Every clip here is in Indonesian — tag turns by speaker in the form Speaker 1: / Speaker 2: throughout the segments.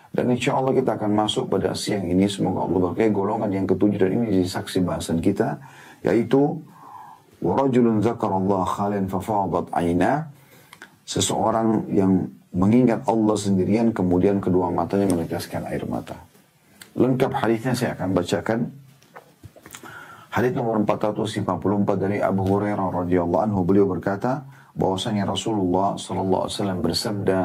Speaker 1: Dan insya Allah kita akan masuk pada siang ini, semoga Allah berkahi, golongan yang ketujuh, dan ini jadi saksi bahasan kita, yaitu warajulun zakarallah khalian fafadat aina, seseorang yang mengingat Allah sendirian kemudian kedua matanya meneteskan air mata. Lengkap hadisnya saya akan bacakan. Hadis nomor 454 dari Abu Hurairah radhiyallahu anhu, beliau berkata bahwasanya Rasulullah sallallahu alaihi wasallam bersabda,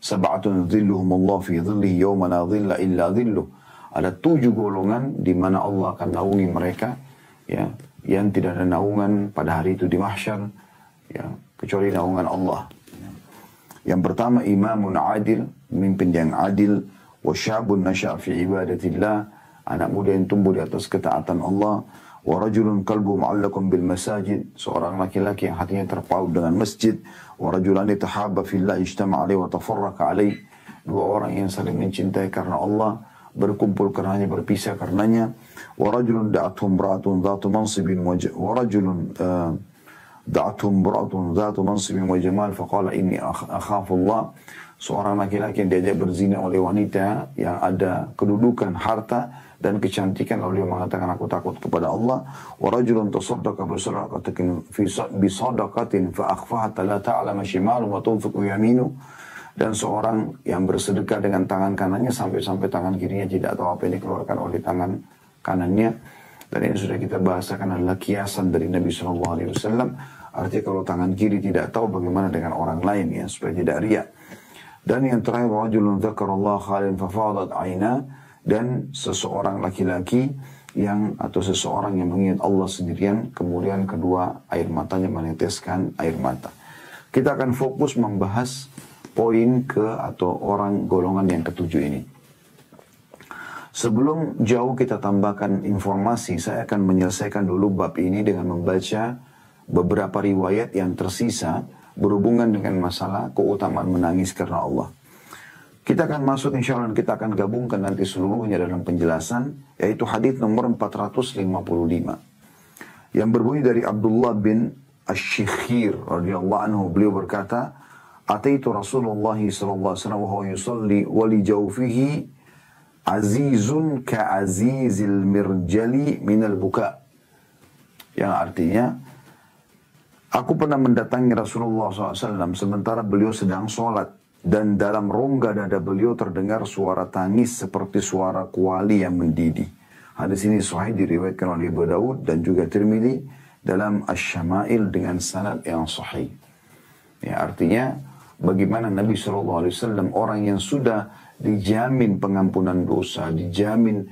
Speaker 1: sab'atun dhilluhumullah fi dhillihi yawma la dhilla illa dhilluh. Ada 7 golongan di mana Allah akan naungi mereka, ya, yang tidak ada naungan pada hari itu di mahsyar, ya, kecuali naungan Allah. Yang pertama, imamun adil, pemimpin yang adil, wa syabun nasya' fi ibadatillah, anak muda yang tumbuh di atas ketaatan Allah, wa rajulun qalbu mu'allaqun bil masajid, seorang laki-laki yang hatinya terpaut dengan masjid, wa rajulani tahabba fillah ijtama'a alaihi wa tafarraqa alaihi, dua orang yang saling mencintai karena Allah, berkumpul karenanya, berpisah karenanya, wa rajulun da'atuhum ra'atun dhatu mansibin wa rajulun da'atuhum ra'atun dhatu mansibin wa jamal faqala inni akhafullah, seorang laki-laki yang diajak berzina oleh wanita yang ada kedudukan, harta dan kecantikan, lalu dia mengatakan aku takut kepada Allah. Wa rajulun tasaddaqa bi sadaqatin fa akhfaha la ta'lamu shimalu wa tunfiqu yaminu, dan seorang yang bersedekah dengan tangan kanannya sampai tangan kirinya tidak tahu apa yang dikeluarkan oleh tangan kanannya. Dan ini sudah kita bahasakan adalah kiasan dari Nabi SAW. Artinya kalau tangan kiri tidak tahu, bagaimana dengan orang lain, ya, supaya tidak riya. Dan yang terakhir, rajulun dzakarallah khalian fafadat aina, dan seseorang laki-laki yang atau seseorang yang mengingat Allah sendirian kemudian kedua air matanya meneteskan air mata. Kita akan fokus membahas poin atau orang golongan yang ketujuh ini. Sebelum jauh kita tambahkan informasi, saya akan menyelesaikan dulu bab ini dengan membaca beberapa riwayat yang tersisa berhubungan dengan masalah keutamaan menangis karena Allah. Kita akan masuk insya Allah, kita akan gabungkan nanti seluruhnya dalam penjelasan, yaitu hadis nomor 455 yang berbunyi dari Abdullah bin Asy-Syikhir radhiyallahu anhu, beliau berkata, ataitu Rasulullah sallallahu alaihi wasallam wa huwa yusalli wa li jawfihi azizun ka azizil mirjali minal buka, yang artinya aku pernah mendatangi Rasulullah SAW sementara beliau sedang sholat, dan dalam rongga dada beliau terdengar suara tangis seperti suara kuali yang mendidih. Hadis ini sahih diriwayatkan oleh Abu Daud dan juga Tirmidzi dalam Asy-Syama'il dengan sanad yang sahih. Ya, artinya bagaimana Nabi SAW, orang yang sudah dijamin pengampunan dosa, dijamin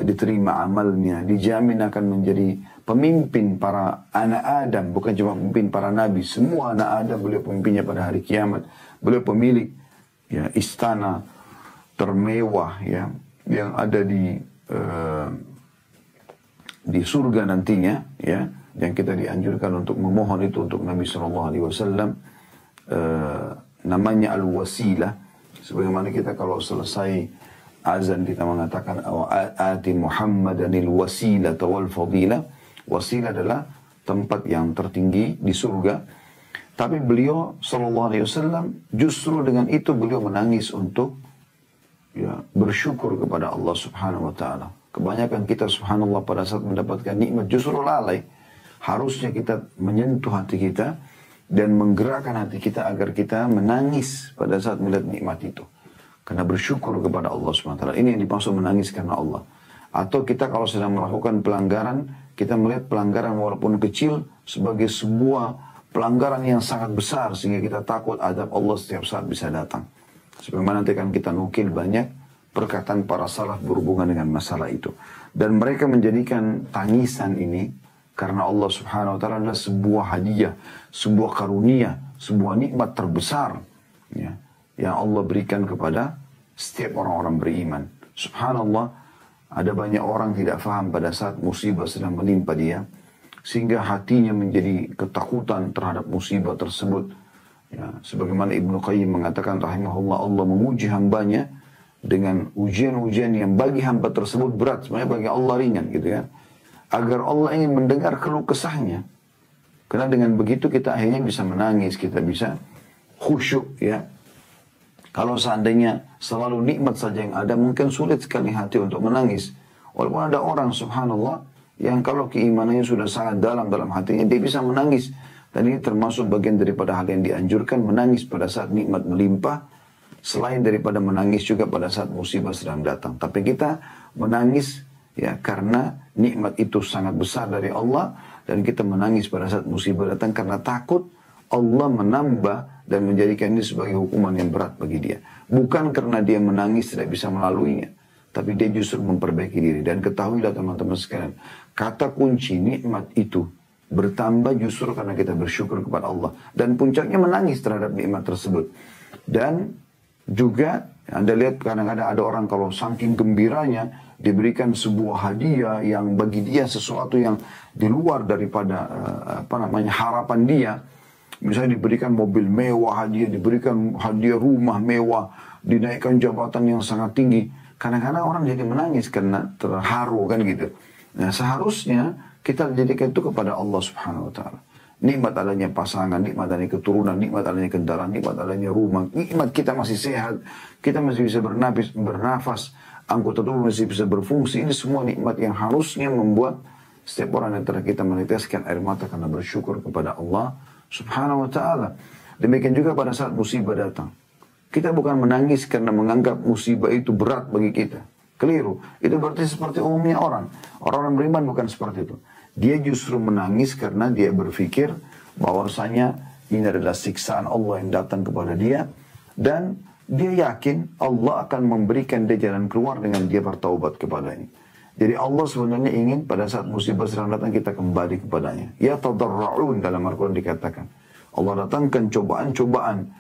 Speaker 1: diterima amalnya, dijamin akan menjadi pemimpin para anak Adam, bukan cuma pemimpin para nabi, semua anak Adam beliau pemimpinnya pada hari kiamat. Beliau pemilik, ya, istana termewah, ya, yang ada di surga nantinya, ya, yang kita dianjurkan untuk memohon itu untuk Nabi SAW. Namanya al-wasilah, sebagaimana kita kalau selesai azan kita mengatakan ati Muhammadanil wasilah wal fadilah. Wasilah adalah tempat yang tertinggi di surga. Tapi beliau SAW justru dengan itu beliau menangis untuk, ya, bersyukur kepada Allah Subhanahu Wa Taala. Kebanyakan kita subhanallah pada saat mendapatkan nikmat justru lalai. Harusnya kita menyentuh hati kita dan menggerakkan hati kita agar kita menangis pada saat melihat nikmat itu. Karena bersyukur kepada Allah Subhanahu Wa Taala. Ini yang dimaksud menangis karena Allah. Atau kita kalau sedang melakukan pelanggaran, kita melihat pelanggaran walaupun kecil sebagai sebuah pelanggaran yang sangat besar sehingga kita takut azab Allah setiap saat bisa datang. Sebagaimana nanti akan kita nukil banyak perkataan para salaf berhubungan dengan masalah itu. Dan mereka menjadikan tangisan ini karena Allah Subhanahu Wa Taala adalah sebuah hadiah, sebuah karunia, sebuah nikmat terbesar, ya, yang Allah berikan kepada setiap orang-orang beriman. Subhanallah, ada banyak orang tidak faham pada saat musibah sedang menimpa dia, sehingga hatinya menjadi ketakutan terhadap musibah tersebut. Ya, sebagaimana Ibnu Qayyim mengatakan rahimahullah, Allah menguji hambanya dengan ujian-ujian yang bagi hamba tersebut berat, sebenarnya bagi Allah ringan, gitu ya. Agar Allah ingin mendengar keluh kesahnya. Karena dengan begitu kita akhirnya bisa menangis, kita bisa khusyuk, ya. Kalau seandainya selalu nikmat saja yang ada, mungkin sulit sekali hati untuk menangis. Walaupun ada orang subhanallah yang kalau keimanannya sudah sangat dalam hatinya, dia bisa menangis. Dan ini termasuk bagian daripada hal yang dianjurkan, menangis pada saat nikmat melimpah, selain daripada menangis juga pada saat musibah sedang datang. Tapi kita menangis ya karena nikmat itu sangat besar dari Allah, dan kita menangis pada saat musibah datang karena takut Allah menambah dan menjadikan ini sebagai hukuman yang berat bagi dia. Bukan karena dia menangis tidak bisa melaluinya, tapi dia justru memperbaiki diri. Dan ketahuilah teman-teman sekalian, kata kunci nikmat itu bertambah justru karena kita bersyukur kepada Allah. Dan puncaknya menangis terhadap nikmat tersebut. Dan juga Anda lihat kadang-kadang ada orang kalau saking gembiranya diberikan sebuah hadiah yang bagi dia sesuatu yang di luar daripada harapan dia. Misalnya diberikan mobil mewah, diberikan hadiah rumah mewah, dinaikkan jabatan yang sangat tinggi. Kadang-kadang orang jadi menangis karena terharu kan gitu. Nah seharusnya kita jadikan itu kepada Allah Subhanahu Wa Taala. Nikmat adanya pasangan, nikmat adanya keturunan, nikmat adanya kendaraan, nikmat adanya rumah, nikmat kita masih sehat, kita masih bisa bernafas, anggota tubuh masih bisa berfungsi. Ini semua nikmat yang harusnya membuat setiap orang antara kita meneteskan air mata karena bersyukur kepada Allah Subhanahu Wa Taala. Demikian juga pada saat musibah datang, kita bukan menangis karena menganggap musibah itu berat bagi kita. Keliru. Itu berarti seperti umumnya orang. Orang-orang beriman bukan seperti itu. Dia justru menangis karena dia berpikir bahwasanya ini adalah siksaan Allah yang datang kepada dia. Dan dia yakin Allah akan memberikan dia jalan keluar dengan dia bertaubat kepadanya. Jadi Allah sebenarnya ingin pada saat musibah sedang datang kita kembali kepadanya. Ya tadarra'un dalam Al-Quran dikatakan. Allah datangkan cobaan-cobaan,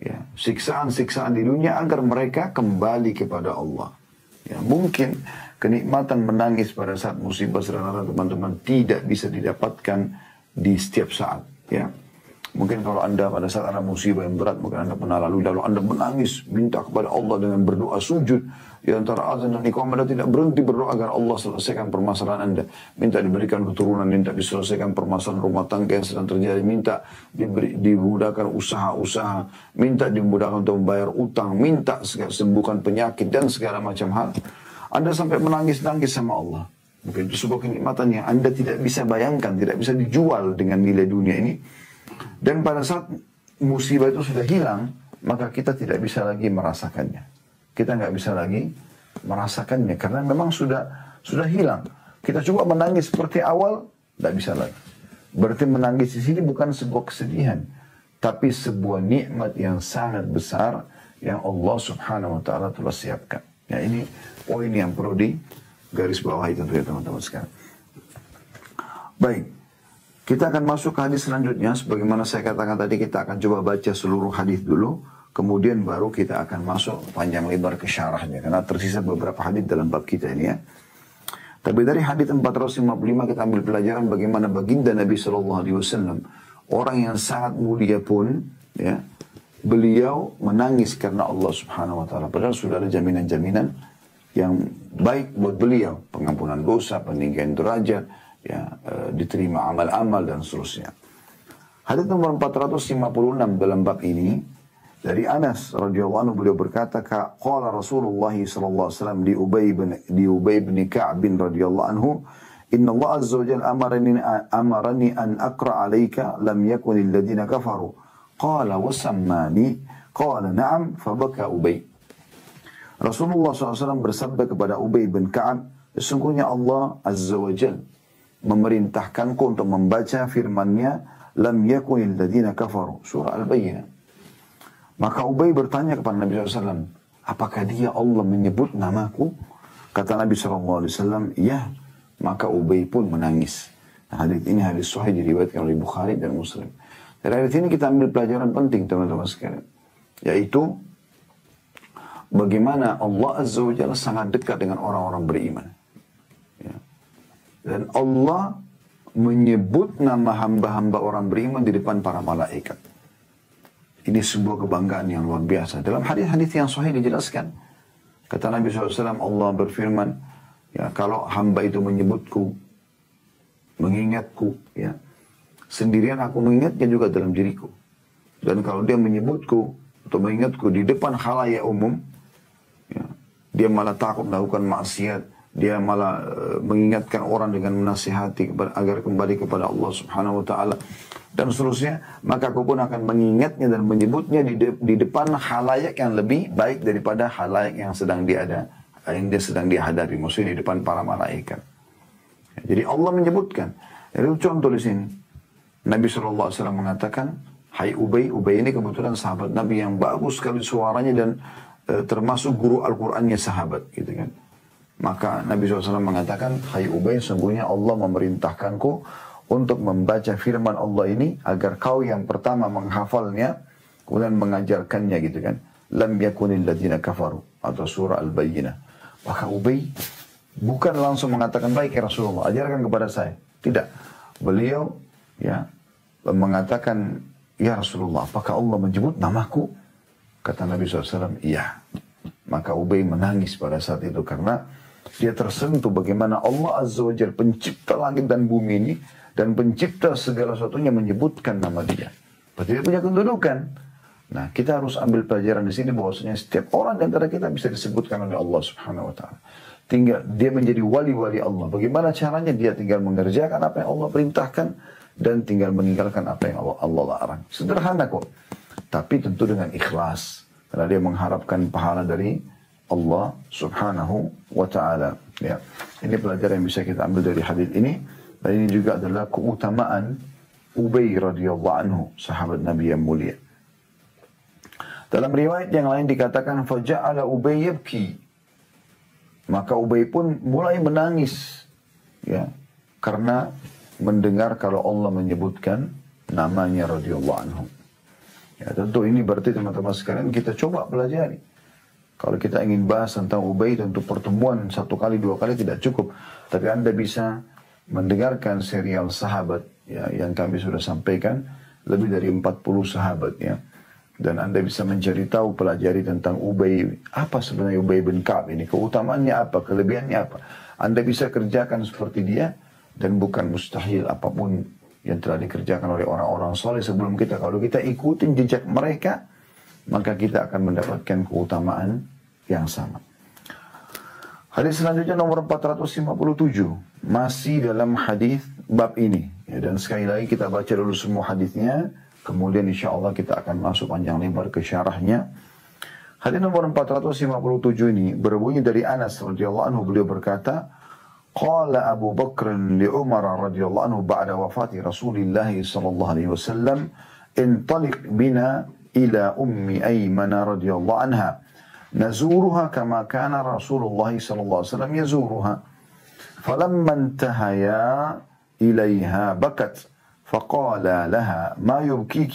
Speaker 1: ya, siksaan-siksaan di dunia agar mereka kembali kepada Allah. Ya, mungkin kenikmatan menangis pada saat musibah sedang datang teman-teman tidak bisa didapatkan di setiap saat. Ya, mungkin kalau Anda pada saat ada musibah yang berat, mungkin Anda pernah lalu Anda menangis, minta kepada Allah dengan berdoa sujud. Di antara azan dan iqamah Anda tidak berhenti berdoa agar Allah selesaikan permasalahan Anda. Minta diberikan keturunan, minta diselesaikan permasalahan rumah tangga yang sedang terjadi, minta dimudahkan usaha-usaha, minta dimudahkan untuk membayar utang, minta sembuhkan penyakit dan segala macam hal. Anda sampai menangis-nangis sama Allah. Mungkin itu sebuah kenikmatan yang Anda tidak bisa bayangkan, tidak bisa dijual dengan nilai dunia ini. Dan pada saat musibah itu sudah hilang, maka kita tidak bisa lagi merasakannya. Kita nggak bisa lagi merasakannya karena memang sudah hilang. Kita coba menangis seperti awal, nggak bisa lagi. Berarti menangis di sini bukan sebuah kesedihan, tapi sebuah nikmat yang sangat besar yang Allah Subhanahu Wa Taala telah siapkan. Ya, ini poin yang perlu digarisbawahi tentunya teman-teman sekalian. Baik, kita akan masuk ke hadis selanjutnya. Sebagaimana saya katakan tadi, kita akan coba baca seluruh hadis dulu. Kemudian baru kita akan masuk panjang lebar ke syarahnya. Karena tersisa beberapa hadis dalam bab kita ini ya. Tapi dari hadis 455 kita ambil pelajaran bagaimana baginda Nabi SAW. Orang yang sangat mulia pun ya, beliau menangis karena Allah Subhanahu Wa Taala. Padahal sudah ada jaminan-jaminan yang baik buat beliau. Pengampunan dosa, peninggian derajat, ya, diterima amal-amal dan seterusnya. Hadis nomor 456 dalam bab ini. Dari Anas radhiyallahu anhu beliau berkata, qala Rasulullah sallallahu alaihi wasallam di Ubay bin Ka'b radhiyallahu anhu, inna Allah azza wa jalla amarani an aqra 'alaika lam yakun alladhina kafaru. Qala wa sammani. Qala na'am, fabaka Ubay. Rasulullah SAW bersabda kepada Ubay bin Ka'ab, sesungguhnya Allah azza wa jalla memerintahkanku untuk membaca firman-Nya, lam yakun alladhina kafaru, surah Al-Bayyinah. Maka Ubay bertanya kepada Nabi SAW, apakah dia Allah menyebut namaku? Kata Nabi SAW, ya. Maka Ubay pun menangis. Nah, hadis ini hadis sahih diriwayatkan oleh Bukhari dan Muslim. Dari hadis ini kita ambil pelajaran penting teman-teman sekalian. Yaitu, bagaimana Allah Azza wa Jalla sangat dekat dengan orang-orang beriman. Ya. Dan Allah menyebut nama hamba-hamba orang beriman di depan para malaikat. Ini sebuah kebanggaan yang luar biasa. Dalam hadis-hadis yang sahih dijelaskan. Kata Nabi SAW, Allah berfirman, ya, kalau hamba itu menyebutku, mengingatku, ya, sendirian aku mengingatnya juga dalam diriku. Dan kalau dia menyebutku, atau mengingatku di depan khalayak umum, dia malah takut melakukan maksiat, dia malah mengingatkan orang dengan menasihati agar kembali kepada Allah Subhanahu wa taala dan seterusnya, maka aku pun akan mengingatnya dan menyebutnya di depan khalayak yang lebih baik daripada khalayak yang dia sedang dihadapi, maksudnya di depan para malaikat. Jadi Allah menyebutkan. Itu contoh di sini. Nabi SAW mengatakan, hai Ubay ini kebetulan sahabat Nabi yang bagus sekali suaranya dan termasuk guru Al-Qur'annya sahabat, gitu kan. Maka Nabi SAW mengatakan, hai Ubay, sungguhnya Allah memerintahkanku untuk membaca firman Allah ini agar kau yang pertama menghafalnya kemudian mengajarkannya, gitu kan. Lam yakunil ladzina kafaru, atau surah Al-Bayyinah. Maka Ubay bukan langsung mengatakan, baik ya Rasulullah, ajarkan kepada saya. Tidak. Beliau ya mengatakan, ya Rasulullah, apakah Allah menyebut namaku? Kata Nabi SAW, iya. Maka Ubay menangis pada saat itu karena dia tersentuh bagaimana Allah Azza wa Jalla, pencipta langit dan bumi ini dan pencipta segala sesuatunya, menyebutkan nama dia. Berarti dia punya kedudukan. Nah, kita harus ambil pelajaran di sini bahwasanya setiap orang di antara kita bisa disebutkan oleh Allah Subhanahu wa taala. Tinggal dia menjadi wali-wali Allah. Bagaimana caranya? Dia tinggal mengerjakan apa yang Allah perintahkan dan tinggal meninggalkan apa yang Allah larang. Sederhana kok. Tapi tentu dengan ikhlas. Karena dia mengharapkan pahala dari Allah Subhanahu wa taala. Ya. Ini pelajaran yang bisa kita ambil dari hadis ini. Dan ini juga adalah keutamaan Ubay radhiyallahu anhu, sahabat Nabi yang mulia. Dalam riwayat yang lain dikatakan, faja'ala Ubay yabki. Maka Ubay pun mulai menangis, ya, karena mendengar kalau Allah menyebutkan namanya radhiyallahu anhu. Ya, tentu ini berarti teman-teman sekalian kita coba pelajari. Kalau kita ingin bahas tentang Ubay, tentu pertemuan 1 kali 2 kali tidak cukup. Tapi Anda bisa mendengarkan serial sahabat, ya, yang kami sudah sampaikan, lebih dari 40 sahabat, ya. Dan Anda bisa mencari tahu, pelajari tentang Ubay. Apa sebenarnya Ubay bin Ka'ab ini? Keutamaannya apa? Kelebihannya apa? Anda bisa kerjakan seperti dia. Dan bukan mustahil apapun yang telah dikerjakan oleh orang-orang soleh sebelum kita. Kalau kita ikutin jejak mereka, maka kita akan mendapatkan keutamaan yang sama. Hadis selanjutnya nomor 457. Masih dalam hadis bab ini. Ya, dan sekali lagi kita baca dulu semua hadisnya. Kemudian insya Allah kita akan masuk panjang lebar ke syarahnya. Hadis nomor 457 ini berbunyi dari Anas radhiyallahu anhu, beliau berkata, Qala Abu Bakr li Umar radhiyallahu anhu ba'da wafati Rasulullah sallallahu alaihi wasallam, intaliq bina ila ummi Ayman radhiyallahu anha. Nazuruha kama kana Rasulullah sallallahu alaihi wasallam yazuruha. Falamma intahaya ilaiha bakat. فقال لها ما يبكيك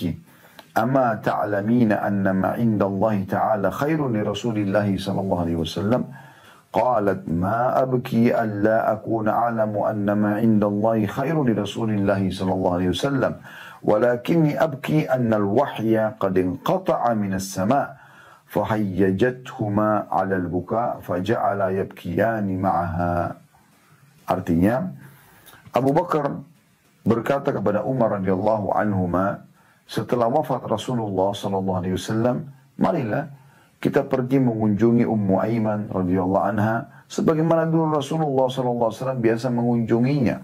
Speaker 1: أما تعلمين أن ما عند الله تعالى خير لرسول الله صلى الله عليه وسلم قالت ما أبكي ألا أكون أعلم أن ما عند الله خير لرسول الله صلى الله عليه وسلم ولكني أبكي أن الوحي قد انقطع من السماء فهيجتهما على البكاء فجعل يبكيان معها. Artinya Abu Bakar berkata kepada Umar radhiyallahu anhuma setelah wafat Rasulullah sallallahu alaihi wasallam, marilah kita pergi mengunjungi Ummu Aiman radhiyallahu anha sebagaimana dulu Rasulullah sallallahu alaihi wasallam biasa mengunjunginya.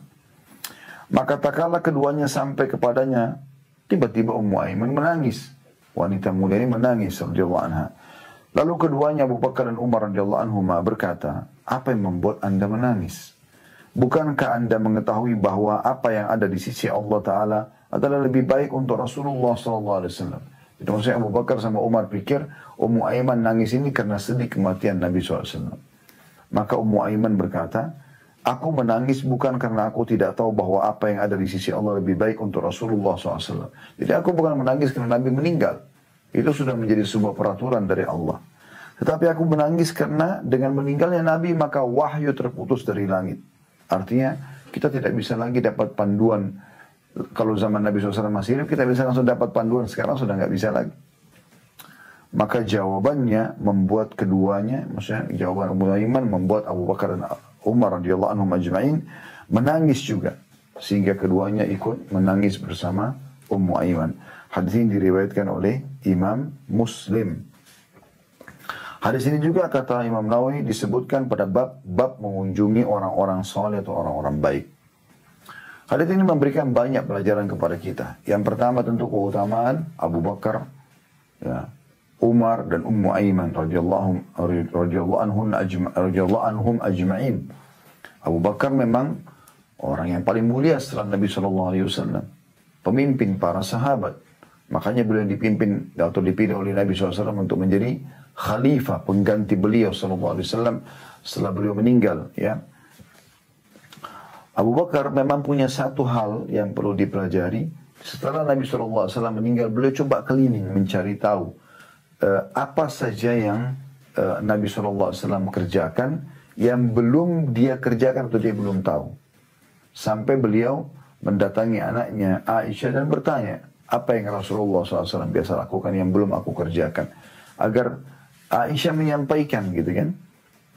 Speaker 1: Maka tak kala keduanya sampai kepadanya, tiba-tiba Ummu Aiman menangis. Wanita muda ini menangis radhiyallahu anha. Lalu keduanya Abu Bakar dan Umar radhiyallahu anhuma berkata, "Apa yang membuat Anda menangis? Bukankah Anda mengetahui bahwa apa yang ada di sisi Allah Ta'ala adalah lebih baik untuk Rasulullah SAW?" Jadi maksudnya Abu Bakar sama Umar pikir Ummu Aiman nangis ini karena sedih kematian Nabi SAW. Maka Ummu Aiman berkata, "Aku menangis bukan karena aku tidak tahu bahwa apa yang ada di sisi Allah lebih baik untuk Rasulullah SAW. Jadi aku bukan menangis karena Nabi meninggal. Itu sudah menjadi sebuah peraturan dari Allah. Tetapi aku menangis karena dengan meninggalnya Nabi maka wahyu terputus dari langit. Artinya kita tidak bisa lagi dapat panduan. Kalau zaman Nabi SAW masih hidup kita bisa langsung dapat panduan. Sekarang sudah nggak bisa lagi. Maka jawabannya membuat keduanya, maksudnya jawaban Ummu Aiman membuat Abu Bakar dan Umar radhiyallahu anhum ajma'in menangis juga. Sehingga keduanya ikut menangis bersama Ummu Aiman. Hadis ini diriwayatkan oleh Imam Muslim. Hadis ini juga kata Imam Nawawi disebutkan pada bab mengunjungi orang-orang soleh atau orang-orang baik. Hadis ini memberikan banyak pelajaran kepada kita. Yang pertama tentu keutamaan Abu Bakar, ya, Umar dan Ummu Aiman radhiyallahu anhum ajma'in. Abu Bakar memang orang yang paling mulia setelah Nabi SAW, pemimpin para sahabat. Makanya beliau dipimpin atau dipilih oleh Nabi SAW untuk menjadi khalifah, pengganti beliau SAW setelah beliau meninggal. Ya, Abu Bakar memang punya satu hal yang perlu dipelajari. Setelah Nabi SAW meninggal, beliau coba keliling mencari tahu apa saja yang Nabi SAW kerjakan yang belum dia kerjakan atau dia belum tahu. Sampai beliau mendatangi anaknya Aisyah dan bertanya, apa yang Rasulullah SAW biasa lakukan yang belum aku kerjakan? Agar Aisyah menyampaikan gitu kan.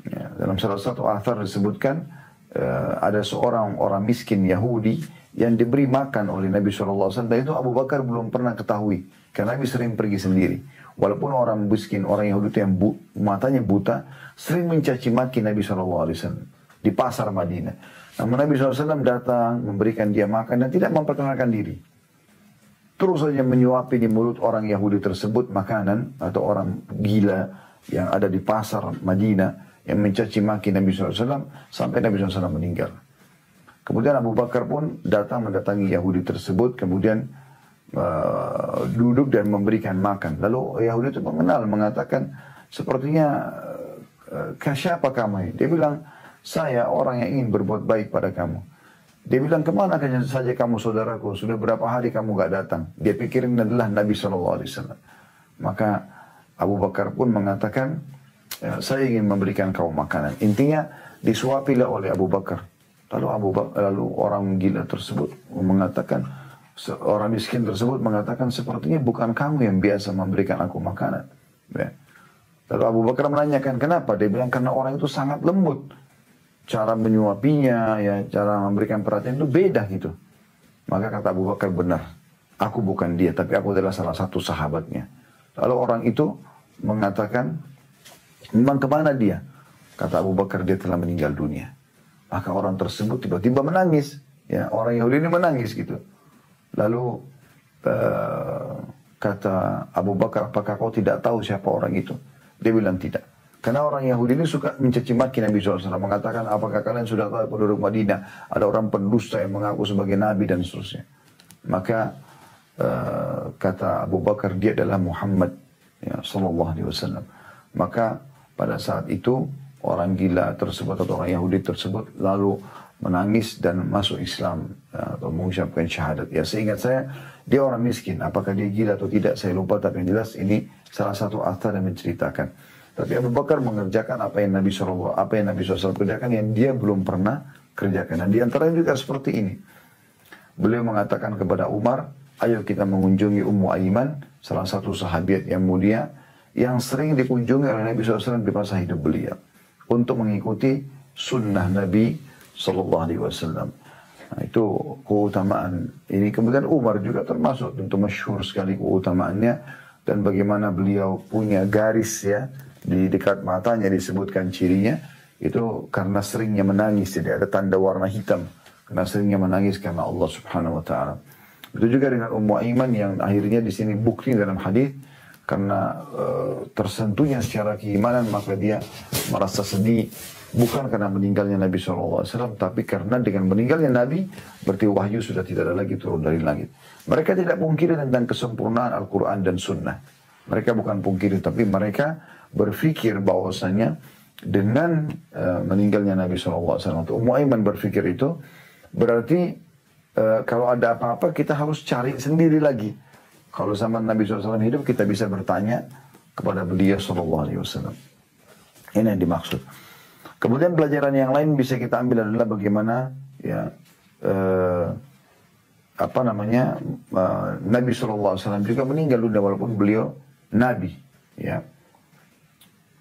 Speaker 1: Ya, dalam salah satu athar disebutkan, ada seorang orang miskin Yahudi yang diberi makan oleh Nabi SAW. Dan itu Abu Bakar belum pernah ketahui. Karena Nabi sering pergi sendiri. Walaupun orang miskin, orang Yahudi itu yang matanya buta, sering mencaci maki Nabi SAW di pasar Madinah. Namun Nabi SAW datang, memberikan dia makan dan tidak memperkenalkan diri. Terus saja menyuapi di mulut orang Yahudi tersebut makanan atau orang gila yang ada di pasar Madinah yang mencaci maki Nabi SAW sampai Nabi SAW meninggal. Kemudian Abu Bakar pun datang mendatangi Yahudi tersebut, kemudian duduk dan memberikan makan. Lalu Yahudi itu mengenal, mengatakan, sepertinya siapa kamu? Dia bilang, saya orang yang ingin berbuat baik pada kamu. Dia bilang, kemana saja kamu saudaraku? Sudah berapa hari kamu gak datang? Dia pikirin adalah Nabi SAW. Maka Abu Bakar pun mengatakan, saya ingin memberikan kau makanan. Intinya disuapilah oleh Abu Bakar. Lalu orang gila tersebut mengatakan, orang miskin tersebut mengatakan, sepertinya bukan kamu yang biasa memberikan aku makanan. Ya. Lalu Abu Bakar menanyakan, kenapa? Dia bilang, karena orang itu sangat lembut. Cara menyuapinya, ya, cara memberikan perhatian itu beda gitu. Maka kata Abu Bakar, benar. Aku bukan dia, tapi aku adalah salah satu sahabatnya. Lalu orang itu mengatakan, memang kemana dia? Kata Abu Bakar, dia telah meninggal dunia. Maka orang tersebut tiba-tiba menangis. Ya, orang Yahudi ini menangis gitu. Lalu kata Abu Bakar, apakah kau tidak tahu siapa orang itu? Dia bilang tidak. Karena orang Yahudi ini suka mencaci maki Nabi SAW. Mengatakan, apakah kalian sudah tahu penduduk Madinah ada orang pendusta yang mengaku sebagai Nabi dan seterusnya. Maka kata Abu Bakar, dia adalah Muhammad, ya, SAW. Maka pada saat itu orang gila tersebut atau orang Yahudi tersebut lalu menangis dan masuk Islam, ya, atau mengucapkan syahadat. Ya, seingat saya dia orang miskin. Apakah dia gila atau tidak saya lupa, tapi yang jelas ini salah satu athar yang menceritakan. Tapi Abu Bakar mengerjakan apa yang Nabi SAW kerjakan yang dia belum pernah kerjakan. Dan di antaranya juga seperti ini. Beliau mengatakan kepada Umar, ayo kita mengunjungi Ummu Aiman, salah satu sahabat yang mulia, yang sering dikunjungi oleh Nabi SAW di masa hidup beliau. Untuk mengikuti sunnah Nabi SAW. Nah, itu keutamaan ini. Kemudian Umar juga termasuk, tentu masyhur sekali keutamaannya. Dan bagaimana beliau punya garis, ya, di dekat matanya disebutkan cirinya. Itu karena seringnya menangis, tidak ada tanda warna hitam. Karena seringnya menangis karena Allah Subhanahu Wa Taala. Itu juga dengan Ummu Aiman yang akhirnya di sini bukti dalam hadis karena tersentuhnya secara keimanan, maka dia merasa sedih bukan karena meninggalnya Nabi SAW, tapi karena dengan meninggalnya Nabi berarti wahyu sudah tidak ada lagi turun dari langit. Mereka tidak pungkiri tentang kesempurnaan Al-Quran dan Sunnah. Mereka bukan pungkiri, tapi mereka berpikir bahwasanya dengan meninggalnya Nabi SAW, untuk Ummu Aiman berpikir itu berarti kalau ada apa-apa kita harus cari sendiri lagi. Kalau zaman Nabi SAW hidup, kita bisa bertanya kepada beliau SAW. Ini yang dimaksud. Kemudian pelajaran yang lain bisa kita ambil adalah bagaimana, ya, Nabi SAW juga meninggal dunia walaupun beliau Nabi, ya.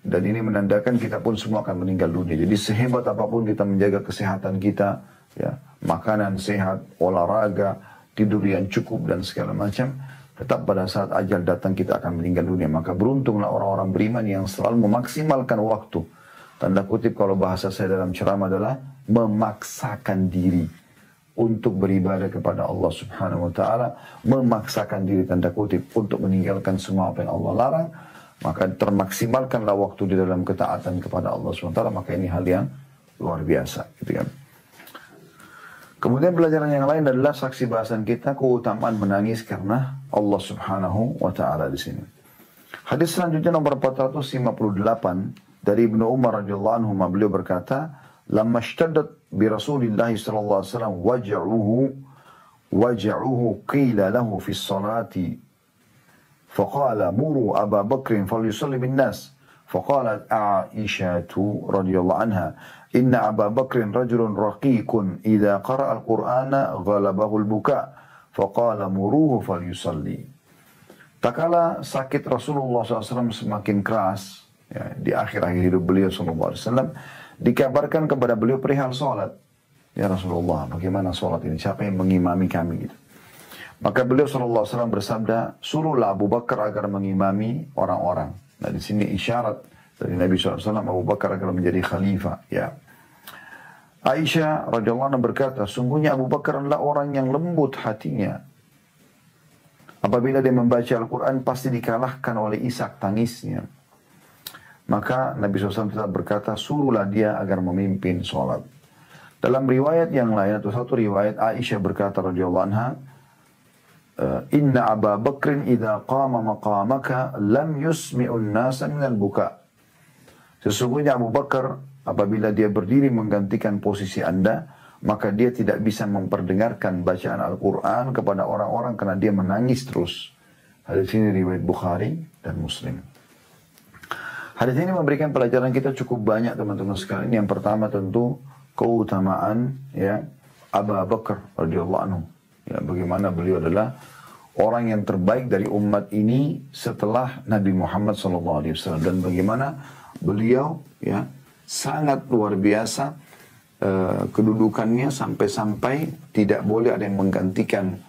Speaker 1: Dan ini menandakan kita pun semua akan meninggal dunia. Jadi sehebat apapun kita menjaga kesehatan kita, ya, makanan sehat, olahraga, tidur yang cukup dan segala macam, Tetap pada saat ajal datang kita akan meninggal dunia. Maka beruntunglah orang-orang beriman yang selalu memaksimalkan waktu. Tanda kutip kalau bahasa saya dalam ceramah adalah memaksakan diri untuk beribadah kepada Allah Subhanahu wa taala, memaksakan diri tanda kutip untuk meninggalkan semua apa yang Allah larang, maka termaksimalkanlah waktu di dalam ketaatan kepada Allah Subhanahu wa taala, maka ini hal yang luar biasa, gitu kan. Kemudian pelajaran yang lain adalah saksi bahasan kita keutamaan menangis karena Allah Subhanahu wa taala di sini. Hadis selanjutnya nomor 458 dari Ibnu Umar radhiyallahu anhu, beliau berkata, "Lamma ishtaddat bi Rasulillah sallallahu alaihi wasallam waj'uhu qila lahu fi as-salati faqala muru Abu Bakr falyusalli bin nas." فقالت عائشة رضي الله عنها إن أبا بكر رجل رقيق إذا قرأ القرآن غلبه البكاء فقال مروه فليصلي. Tak kala sakit Rasulullah SAW semakin keras, ya, di akhir-akhir hidup beliau SAW, dikabarkan kepada beliau perihal sholat. Ya Rasulullah, bagaimana sholat ini? Siapa yang mengimami kami? Gitu. Maka beliau SAW bersabda, suruhlah Abu Bakar agar mengimami orang-orang. Nah di sini isyarat dari Nabi SAW Abu Bakar agar menjadi khalifah. Ya. Aisyah radhiyallahu anha berkata, sungguhnya Abu Bakar adalah orang yang lembut hatinya. Apabila dia membaca Al-Quran pasti dikalahkan oleh isak tangisnya. Maka Nabi SAW tetap berkata, suruhlah dia agar memimpin sholat. Dalam riwayat yang lain atau satu riwayat Aisyah berkata radhiyallahu anha, Inna Abu Bakrin idha qama maqamaka lam yusmi'un nasa minal buka. Sesungguhnya Abu Bakar apabila dia berdiri menggantikan posisi anda, maka dia tidak bisa memperdengarkan bacaan Al-Quran kepada orang-orang karena dia menangis terus. Hadis ini riwayat Bukhari dan Muslim. Hadis ini memberikan pelajaran kita cukup banyak teman-teman sekalian. Yang pertama tentu keutamaan ya Abu Bakar radhiyallahu anhu. Ya, bagaimana beliau adalah orang yang terbaik dari umat ini setelah Nabi Muhammad SAW, dan bagaimana beliau ya sangat luar biasa kedudukannya sampai-sampai tidak boleh ada yang menggantikan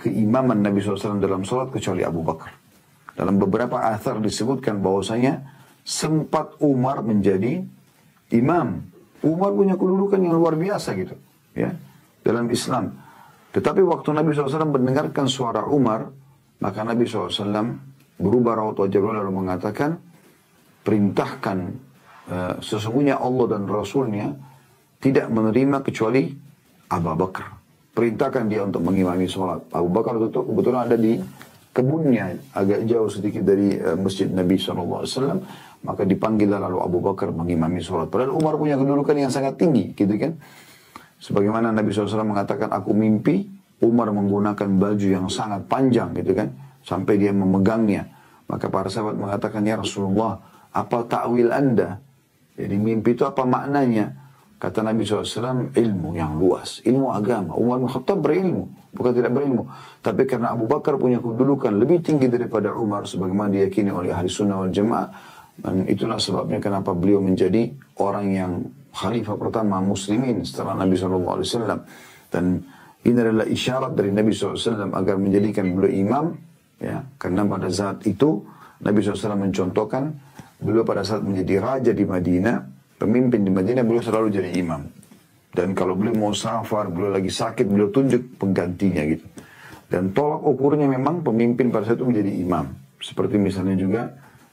Speaker 1: keimaman Nabi SAW dalam sholat kecuali Abu Bakar. Dalam beberapa athar disebutkan bahwasanya sempat Umar menjadi imam. Umar punya kedudukan yang luar biasa gitu ya dalam Islam. Tetapi waktu Nabi SAW mendengarkan suara Umar, maka Nabi SAW berubah raut wajah lalu mengatakan, perintahkan sesungguhnya Allah dan Rasulnya tidak menerima kecuali Abu Bakar. Perintahkan dia untuk mengimami sholat. Abu Bakar itu kebetulan ada di kebunnya, agak jauh sedikit dari masjid Nabi SAW. Maka dipanggillah lalu Abu Bakar mengimami sholat. Padahal Umar punya kedudukan yang sangat tinggi, gitu kan. Sebagaimana Nabi SAW mengatakan, aku mimpi Umar menggunakan baju yang sangat panjang gitu kan. Sampai dia memegangnya. Maka para sahabat mengatakan, ya Rasulullah, apa ta'wil anda? Jadi mimpi itu apa maknanya? Kata Nabi SAW, ilmu yang luas. Ilmu agama. Umar bin Khattab berilmu. Bukan tidak berilmu. Tapi karena Abu Bakar punya kedudukan lebih tinggi daripada Umar. Sebagaimana diyakini oleh ahli sunnah wal jamaah. Dan itulah sebabnya kenapa beliau menjadi orang yang khalifah pertama muslimin setelah Nabi SAW. Dan ini adalah isyarat dari Nabi SAW agar menjadikan beliau imam. Ya, karena pada saat itu Nabi SAW mencontohkan beliau pada saat menjadi raja di Madinah, pemimpin di Madinah, beliau selalu jadi imam. Dan kalau beliau mau safar, beliau lagi sakit, beliau tunjuk penggantinya gitu. Dan tolak ukurnya memang pemimpin pada saat itu menjadi imam. Seperti misalnya juga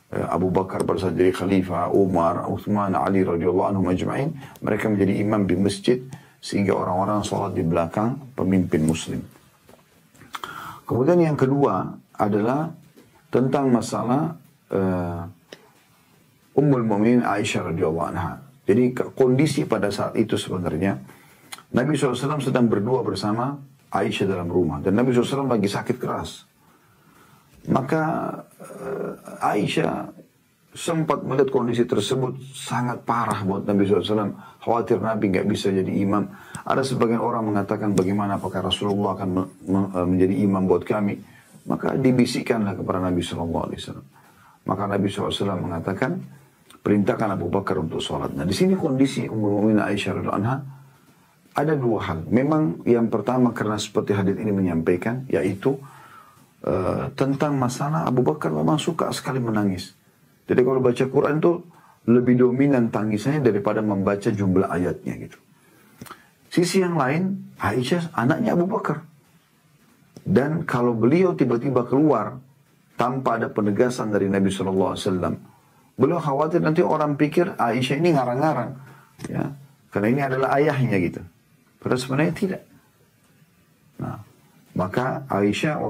Speaker 1: Abu Bakar pada saat jadi khalifah, Umar, Uthman, Ali radhiyallahu anhum ajma'in, mereka menjadi imam di masjid sehingga orang-orang sholat di belakang pemimpin muslim. Kemudian yang kedua adalah tentang masalah Ummul Mu'minin Aisyah radhiyallahu anha. Jadi kondisi pada saat itu sebenarnya Nabi SAW sedang berdua bersama Aisyah dalam rumah dan Nabi SAW lagi sakit keras. Maka Aisyah sempat melihat kondisi tersebut sangat parah buat Nabi SAW. Khawatir Nabi nggak bisa jadi imam. Ada sebagian orang mengatakan bagaimana apakah Rasulullah akan menjadi imam buat kami. Maka dibisikkanlah kepada Nabi SAW. Maka Nabi SAW mengatakan, perintahkan Abu Bakar untuk sholat. Nah di sini kondisi Ummul Mukminin Aisyah radhiyallahu anha ada dua hal. Memang yang pertama karena seperti hadits ini menyampaikan, yaitu tentang masalah Abu Bakar memang suka sekali menangis. Jadi kalau baca Quran itu lebih dominan tangisannya daripada membaca jumlah ayatnya gitu. Sisi yang lain, Aisyah anaknya Abu Bakar. Dan kalau beliau tiba-tiba keluar tanpa ada penegasan dari Nabi SAW, beliau khawatir nanti orang pikir Aisyah ini ngarang-ngarang. Ya, karena ini adalah ayahnya gitu. Padahal sebenarnya tidak. Nah, maka Aisyah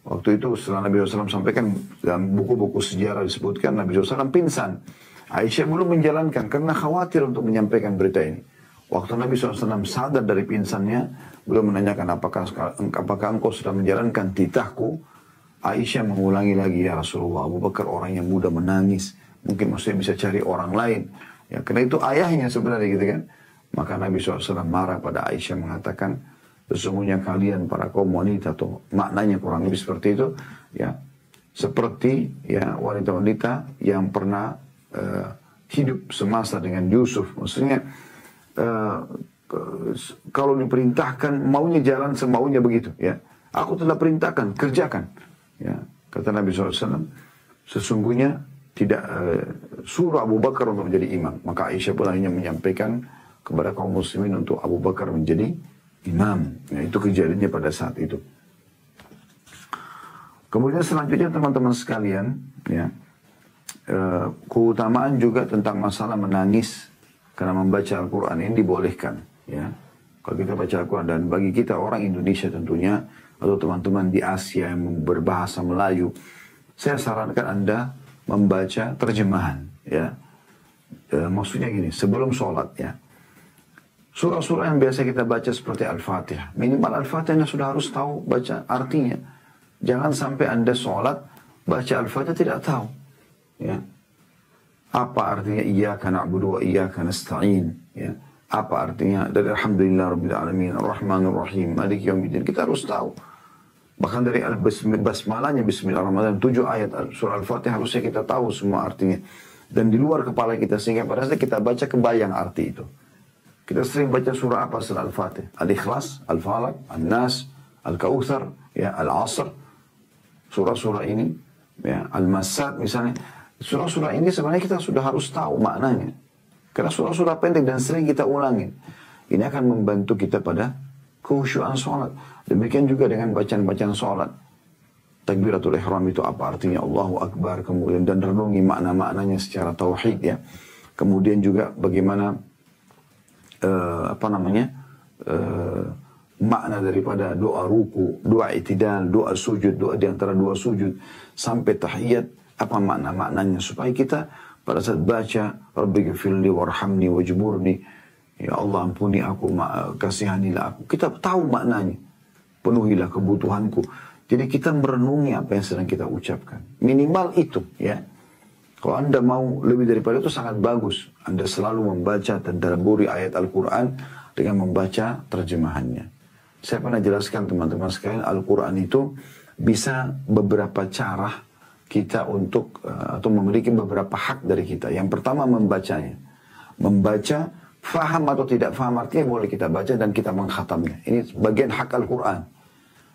Speaker 1: waktu itu setelah Nabi SAW sampaikan dalam buku-buku sejarah disebutkan Nabi SAW pingsan. Aisyah belum menjalankan karena khawatir untuk menyampaikan berita ini. Waktu Nabi SAW sadar dari pingsannya, beliau menanyakan apakah engkau sudah menjalankan titahku? Aisyah mengulangi lagi, ya Rasulullah, Abu Bakar orang yang mudah menangis. Mungkin maksudnya bisa cari orang lain. Ya, karena itu ayahnya sebenarnya gitu kan. Maka Nabi SAW marah pada Aisyah mengatakan, sesungguhnya kalian para kaum wanita atau maknanya kurang lebih seperti itu, ya seperti ya wanita-wanita yang pernah hidup semasa dengan Yusuf. Maksudnya kalau diperintahkan maunya jalan semaunya begitu. Ya, aku telah perintahkan kerjakan. Ya, kata Nabi SAW, sesungguhnya tidak suruh Abu Bakar untuk menjadi imam. Maka Aisyah pun hanya menyampaikan kepada kaum muslimin untuk Abu Bakar menjadi imam. Ya, itu kejadiannya pada saat itu. Kemudian selanjutnya teman-teman sekalian, ya, keutamaan juga tentang masalah menangis karena membaca Al-Quran ini dibolehkan. Ya, kalau kita baca Al-Quran, dan bagi kita orang Indonesia tentunya, atau teman-teman di Asia yang berbahasa Melayu, saya sarankan Anda membaca terjemahan. Ya, maksudnya gini, sebelum sholat ya. Surah-surah yang biasa kita baca seperti Al-Fatihah. Minimal Al-Fatihah sudah harus tahu baca artinya. Jangan sampai Anda sholat, baca Al-Fatihah tidak tahu. Ya. Apa artinya iyyaka na'budu wa iyyaka nasta'in. Ya. Apa artinya dari Alhamdulillah Rabbil Alamin, Ar-Rahmanir Rahim, Maliki Yaumiddin. Kita harus tahu. Bahkan dari basmalahnya Bismillahirrahmanirrahim, 7 ayat surah Al-Fatihah harusnya kita tahu semua artinya. Dan di luar kepala kita, sehingga pada saat kita baca kebayang arti itu. Kita sering baca surah apa setelah Al-Fatihah? Al-Ikhlas, Al-Falaq, Al-Nas, Al-Kautsar, ya, Al-Asr. Surah-surah ini, ya, Al-Masad misalnya. Surah-surah ini sebenarnya kita sudah harus tahu maknanya. Karena surah-surah pendek dan sering kita ulangin. Ini akan membantu kita pada khusyuan sholat. Demikian juga dengan bacaan-bacaan sholat. Takbiratul ihram itu apa artinya? Allahu Akbar. Kemudian dan renungi makna-maknanya secara tauhid ya. Kemudian juga bagaimana makna daripada doa ruku, doa itidal, doa sujud, doa di antara dua sujud sampai tahiyat, apa makna-maknanya supaya kita pada saat baca Rabbighfirli warhamni wajburni, ya Allah ampuni aku, kasihanilah aku, kita tahu maknanya, penuhilah kebutuhanku. Jadi kita merenungi apa yang sedang kita ucapkan, minimal itu ya. Kalau Anda mau lebih daripada itu sangat bagus. Anda selalu membaca dan tadabburi ayat Al-Quran dengan membaca terjemahannya. Saya pernah jelaskan teman-teman sekalian, Al-Quran itu bisa beberapa cara kita untuk, atau memiliki beberapa hak dari kita. Yang pertama membacanya. Membaca, faham atau tidak faham artinya boleh kita baca dan kita mengkhatamnya. Ini bagian hak Al-Quran.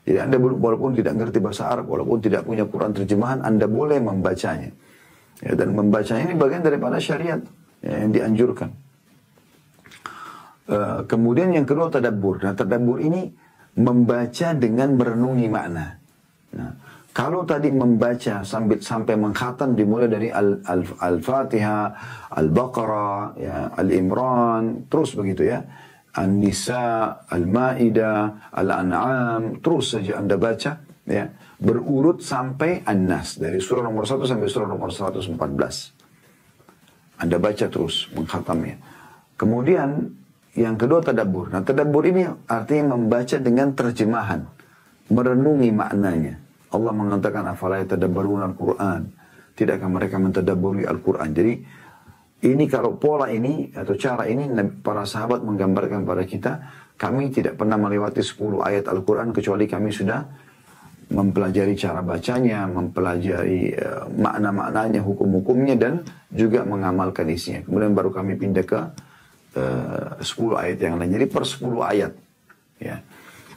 Speaker 1: Jadi Anda walaupun tidak ngerti bahasa Arab, walaupun tidak punya Quran terjemahan, Anda boleh membacanya. Ya, dan membacanya ini bagian daripada syariat ya, yang dianjurkan. Kemudian yang kedua tadabbur. Nah, tadabbur ini membaca dengan merenungi makna. Nah, kalau tadi membaca sampai mengkhatam dimulai dari Al-Fatihah, Al-Baqarah, ya, Al-Imran, terus begitu ya. An-Nisa, Al-Ma'idah, Al-An'am, terus saja Anda baca ya. Berurut sampai An-Nas. Dari surah nomor 1 sampai surah nomor 114. Anda baca terus, mengkhatamnya. Kemudian, yang kedua tadabbur. Nah, tadabbur ini artinya membaca dengan terjemahan. Merenungi maknanya. Allah mengatakan, afala yatadabbaruna Al-Quran. Tidakkah mereka mentadabburi Al-Quran? Jadi, ini kalau pola ini, atau cara ini, para sahabat menggambarkan pada kita, kami tidak pernah melewati 10 ayat Al-Quran, kecuali kami sudah mempelajari cara bacanya, mempelajari makna-maknanya, hukum-hukumnya, dan juga mengamalkan isinya. Kemudian baru kami pindah ke 10 ayat yang lain. Jadi per 10 ayat. Ya.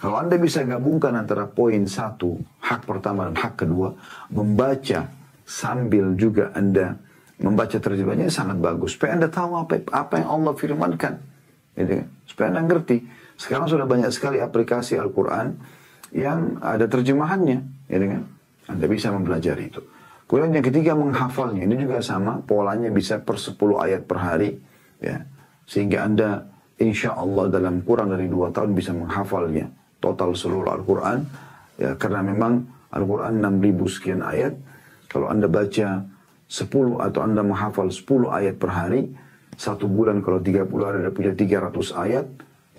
Speaker 1: Kalau Anda bisa gabungkan antara poin satu, hak pertama dan hak kedua, membaca sambil juga Anda membaca terjemahannya sangat bagus. Supaya Anda tahu apa yang Allah firmankan. Gitu kan? Supaya Anda ngerti. Sekarang sudah banyak sekali aplikasi Al-Quran yang ada terjemahannya. Gitu kan? Anda bisa mempelajari itu. Kemudian yang ketiga menghafalnya. Ini juga sama. Polanya bisa per 10 ayat per hari. Ya. Sehingga Anda insya Allah dalam kurang dari 2 tahun bisa menghafalnya. Total seluruh Al-Quran. Ya, karena memang Al-Quran 6.000 sekian ayat. Kalau Anda baca 10 atau Anda menghafal 10 ayat per hari. 1 bulan kalau 30 hari Anda punya 300 ayat.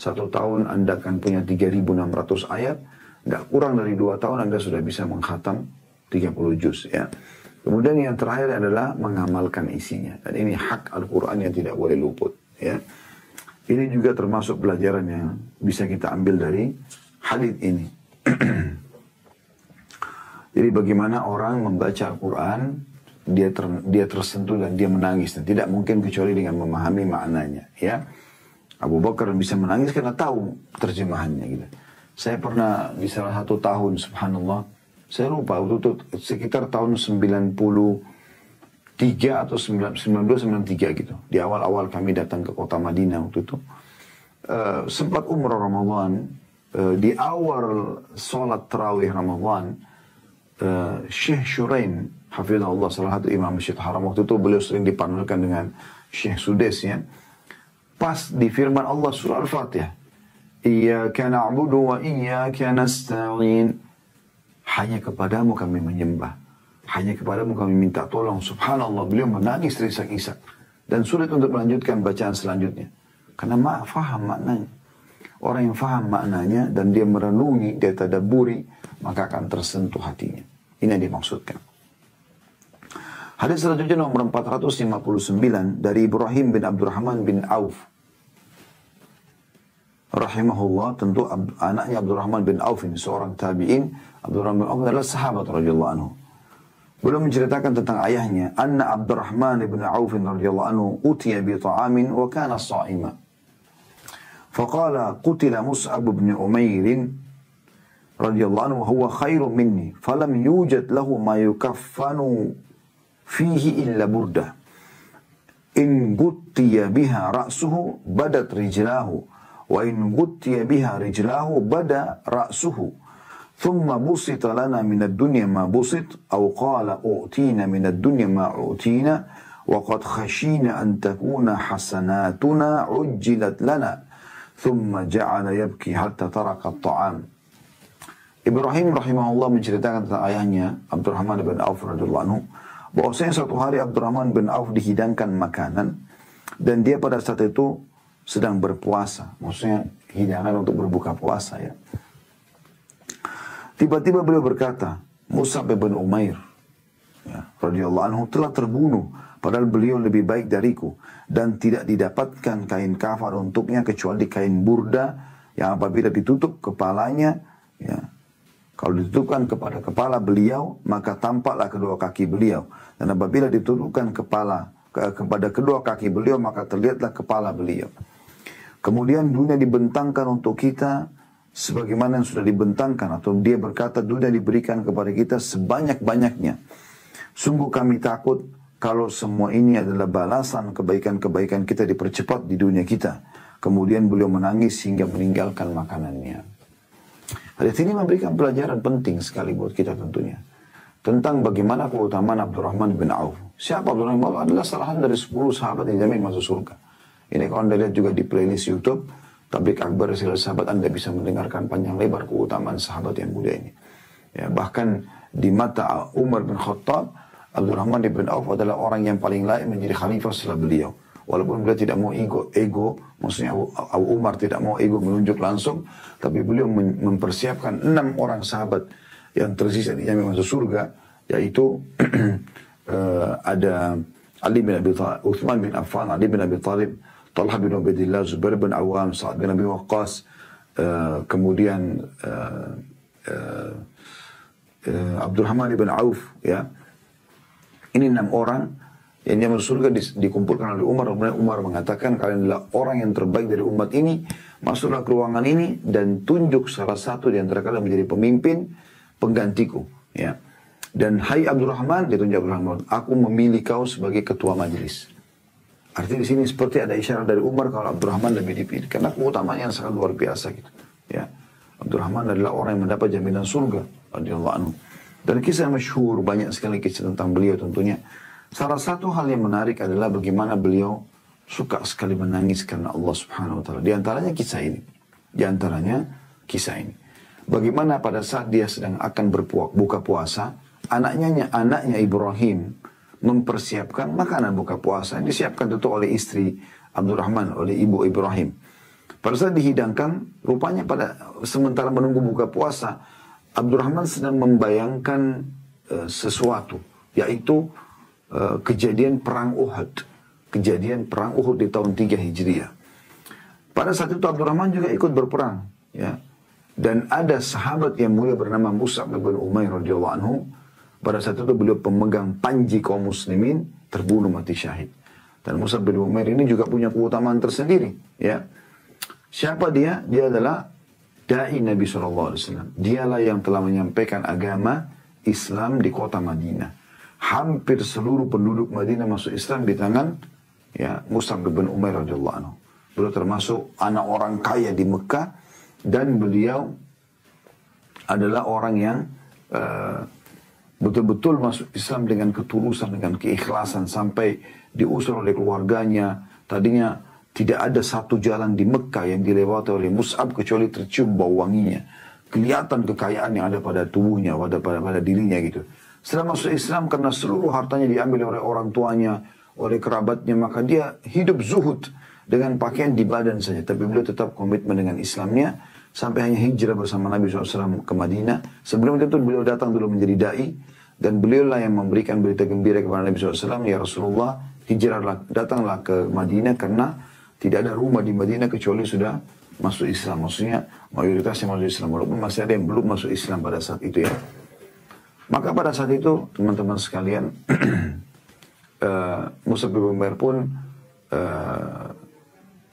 Speaker 1: 1 tahun Anda akan punya 3.600 ayat. Nggak kurang dari 2 tahun Anda sudah bisa menghatam 30 juz. Ya. Kemudian yang terakhir adalah mengamalkan isinya. Dan ini hak Al-Quran yang tidak boleh luput. Ya. Ini juga termasuk pelajaran yang bisa kita ambil dari hadits ini. Jadi bagaimana orang membaca Al-Quran, dia tersentuh dan dia menangis. Dan tidak mungkin kecuali dengan memahami maknanya. Ya. Abu Bakar bisa menangis karena tahu terjemahannya. Gitu. Saya pernah di salah satu tahun, subhanallah, saya lupa, itu sekitar tahun 93 atau 1993 gitu. Di awal-awal kami datang ke kota Madinah waktu itu. Sempat umrah Ramadan, di awal sholat tarawih Ramadan, Syekh Shuraim, hafizahullah, salah satu imam Masjid Haram waktu itu, beliau sering dipanggilkan dengan Syekh Sudes ya. Pas di firman Allah surah Al-Fatihah, Iyyaka na'budu wa iyyaka nasta'in. Hanya kepadamu kami menyembah. Hanya kepadamu kami minta tolong. Subhanallah, beliau menangis terisak-isak. Dan sulit untuk melanjutkan bacaan selanjutnya. Karena faham maknanya. Orang yang faham maknanya dan dia merenungi, dia tadabburi, maka akan tersentuh hatinya. Ini yang dimaksudkan. Hadis selanjutnya nomor 459 dari Ibrahim bin Abdurrahman bin Auf. Rahimahullah, tentu anaknya Abdurrahman bin Auf ini seorang tabi'in. Abdurrahman bin Auf adalah sahabat radhiyallahu anhu. Beliau menceritakan tentang ayahnya, anna Abdurrahman bin Auf radhiyallahu anhu utiya bi ta'amin wa kana sha'ima. Faqala qutila Mus'ab bin Umair radhiyallahu anhu wa huwa khairun minni, falam yujad lahu ma yukaffanu fihi illa burdah. In guttiya biha ra'suhu badat rijlahu. وإن غطي بها رجلاه بدا رأسه ثم بسط لنا من الدنيا ما بسط أو قال أؤتينا من الدنيا ما أؤتينا وقد خشينا أن تكون حسناتنا عجلت لنا ثم جعل يبكي حتى ترك الطعام. Ibrahim rahimahullah menceritakan tentang ayahnya Abdurrahman bin Auf radhiyallahu anhu, bahwasanya suatu hari Abdurrahman bin Auf dihidangkan makanan dan dia pada saat itu sedang berpuasa, maksudnya hidangan untuk berbuka puasa ya. Tiba-tiba beliau berkata, Mus'ab bin Umair ya, radhiyallahu anhu telah terbunuh, padahal beliau lebih baik dariku dan tidak didapatkan kain kafan untuknya kecuali kain burda yang apabila ditutup kepalanya ya, kalau ditutupkan kepada kepala beliau maka tampaklah kedua kaki beliau, dan apabila ditutupkan kepada kedua kaki beliau maka terlihatlah kepala beliau. Kemudian dunia dibentangkan untuk kita sebagaimana yang sudah dibentangkan, atau dia berkata dunia diberikan kepada kita sebanyak-banyaknya. Sungguh kami takut kalau semua ini adalah balasan kebaikan-kebaikan kita dipercepat di dunia kita. Kemudian beliau menangis hingga meninggalkan makanannya. Hadis ini memberikan pelajaran penting sekali buat kita tentunya. Tentang bagaimana keutamaan Abdurrahman bin Auf. Siapa Abdurrahman bin Auf? Adalah salah satu dari 10 sahabat yang dijamin masuk surga. Ini kalau Anda lihat juga di playlist YouTube, Tablik Akbar Silsilah Sahabat, Anda bisa mendengarkan panjang lebar keutamaan sahabat yang mulia ini. Ya, bahkan di mata Umar bin Khattab, Abdurrahman bin Auf adalah orang yang paling layak menjadi khalifah setelah beliau. Walaupun beliau tidak mau ego, maksudnya Abu Umar tidak mau ego menunjuk langsung, tapi beliau mempersiapkan 6 orang sahabat yang tersisa dijamin masuk surga, yaitu ada Ali bin Abi Thalib, Uthman bin Affan, Ali bin Abi Thalib, Talha bin Ubaidillah, Zubair bin Awam, Sa'ad bin Abi Waqqas, kemudian Abdurrahman bin Auf, ya. Ini 6 orang yang masuk surga dikumpulkan oleh Umar. Kemudian Umar mengatakan, kalian adalah orang yang terbaik dari umat ini, masuklah ke ruangan ini dan tunjuk salah satu di antara kalian menjadi pemimpin penggantiku. Ya. Dan hai Abdurrahman, ditunjuk Abdurrahman, aku memilih kau sebagai ketua majelis. Artinya di sini seperti ada isyarat dari Umar kalau Abdurrahman lebih dipilih. Karena keutamaannya yang sangat luar biasa gitu. Ya. Abdurrahman adalah orang yang mendapat jaminan surga. Radhiyallahu anhu. Dan kisah masyhur, banyak sekali kisah tentang beliau tentunya. Salah satu hal yang menarik adalah bagaimana beliau suka sekali menangis karena Allah Subhanahu wa taala. Di antaranya kisah ini. Di antaranya kisah ini. Bagaimana pada saat dia sedang akan buka puasa, anaknya Ibrahim mempersiapkan makanan buka puasa yang disiapkan tentu oleh istri Abdurrahman, oleh ibu Ibrahim. Pada saat dihidangkan, rupanya pada sementara menunggu buka puasa, Abdurrahman sedang membayangkan sesuatu, yaitu kejadian perang Uhud. Kejadian perang Uhud di tahun 3 Hijriah. Pada saat itu Abdurrahman juga ikut berperang, ya. Dan ada sahabat yang mulia bernama Mus'ab bin Umair radhiyallahu anhu. Pada saat itu beliau pemegang panji kaum muslimin, terbunuh mati syahid. Dan Mus'ab bin Umair ini juga punya keutamaan tersendiri, ya. Siapa dia? Dia adalah dai Nabi SAW. Dialah yang telah menyampaikan agama Islam di kota Madinah. Hampir seluruh penduduk Madinah masuk Islam di tangan ya Mus'ab bin Umair radhiyallahu anhu. Beliau termasuk anak orang kaya di Mekah dan beliau adalah orang yang betul-betul masuk Islam dengan ketulusan, dengan keikhlasan sampai diusir oleh keluarganya. Tadinya tidak ada satu jalan di Mekah yang dilewati oleh Mus'ab kecuali tercium bau wanginya. Kelihatan kekayaan yang ada pada tubuhnya, pada dirinya gitu. Setelah masuk Islam karena seluruh hartanya diambil oleh orang tuanya, oleh kerabatnya, maka dia hidup zuhud dengan pakaian di badan saja. Tapi beliau tetap komitmen dengan Islamnya sampai hanya hijrah bersama Nabi SAW ke Madinah. Sebelum itu beliau datang dulu menjadi da'i dan beliaulah yang memberikan berita gembira kepada Nabi SAW. Ya Rasulullah, hijrahlah, datanglah ke Madinah karena tidak ada rumah di Madinah kecuali sudah masuk Islam. Maksudnya mayoritasnya masuk Islam, walaupun masih ada yang belum masuk Islam pada saat itu ya. Maka pada saat itu teman-teman sekalian, Mus'ab bin Umair pun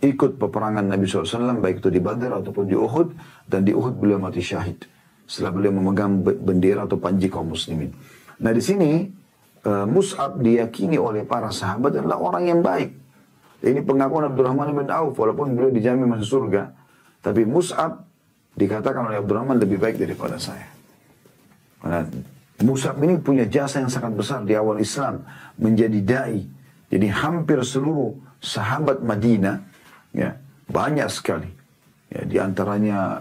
Speaker 1: ikut peperangan Nabi SAW, baik itu di Badar ataupun di Uhud, dan di Uhud beliau mati syahid setelah beliau memegang bendera atau panji kaum muslimin. Nah di sini Mus'ab diyakini oleh para sahabat adalah orang yang baik. Ini pengakuan Abdurrahman bin Auf, walaupun beliau dijamin masuk surga, tapi Mus'ab dikatakan oleh Abdurrahman lebih baik daripada saya. Karena Mus'ab ini punya jasa yang sangat besar di awal Islam, menjadi da'i. Jadi hampir seluruh sahabat Madinah, ya banyak sekali. Ya, di antaranya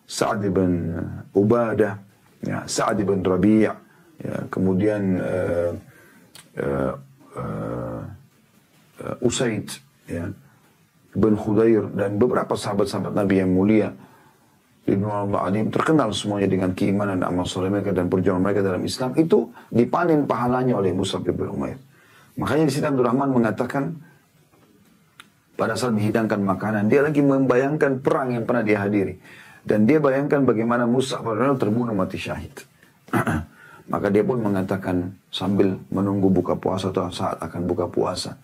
Speaker 1: Sa'ad bin Ubadah, ya, Sa'ad bin Rabi', ya, kemudian Usaid, ya, bin Khudair, dan beberapa sahabat-sahabat Nabi yang mulia. Terkenal semuanya dengan keimanan dan amal soleh mereka dan perjuangan mereka dalam Islam, itu dipanen pahalanya oleh Mus'ab bin Umair. Makanya di sini Abdurrahman mengatakan pada saat dihidangkan makanan, dia lagi membayangkan perang yang pernah dia hadiri, dan dia bayangkan bagaimana Mus'ab bin Umair terbunuh mati syahid. Maka dia pun mengatakan sambil menunggu buka puasa atau saat akan buka puasa,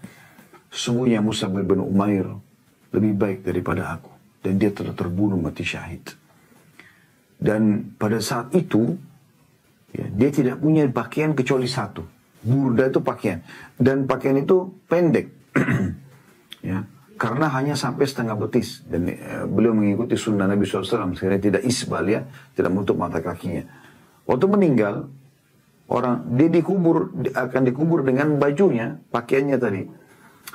Speaker 1: sesungguhnya Mus'ab bin Umair lebih baik daripada aku, dan dia telah terbunuh mati syahid. Dan pada saat itu, ya, dia tidak punya pakaian kecuali satu. Burda itu pakaian. Dan pakaian itu pendek. Ya, karena hanya sampai setengah betis. Dan beliau mengikuti sunnah Nabi SAW. Sehingga tidak isbal, ya, tidak menutup mata kakinya. Waktu meninggal, dia akan dikubur dengan bajunya, pakaiannya tadi.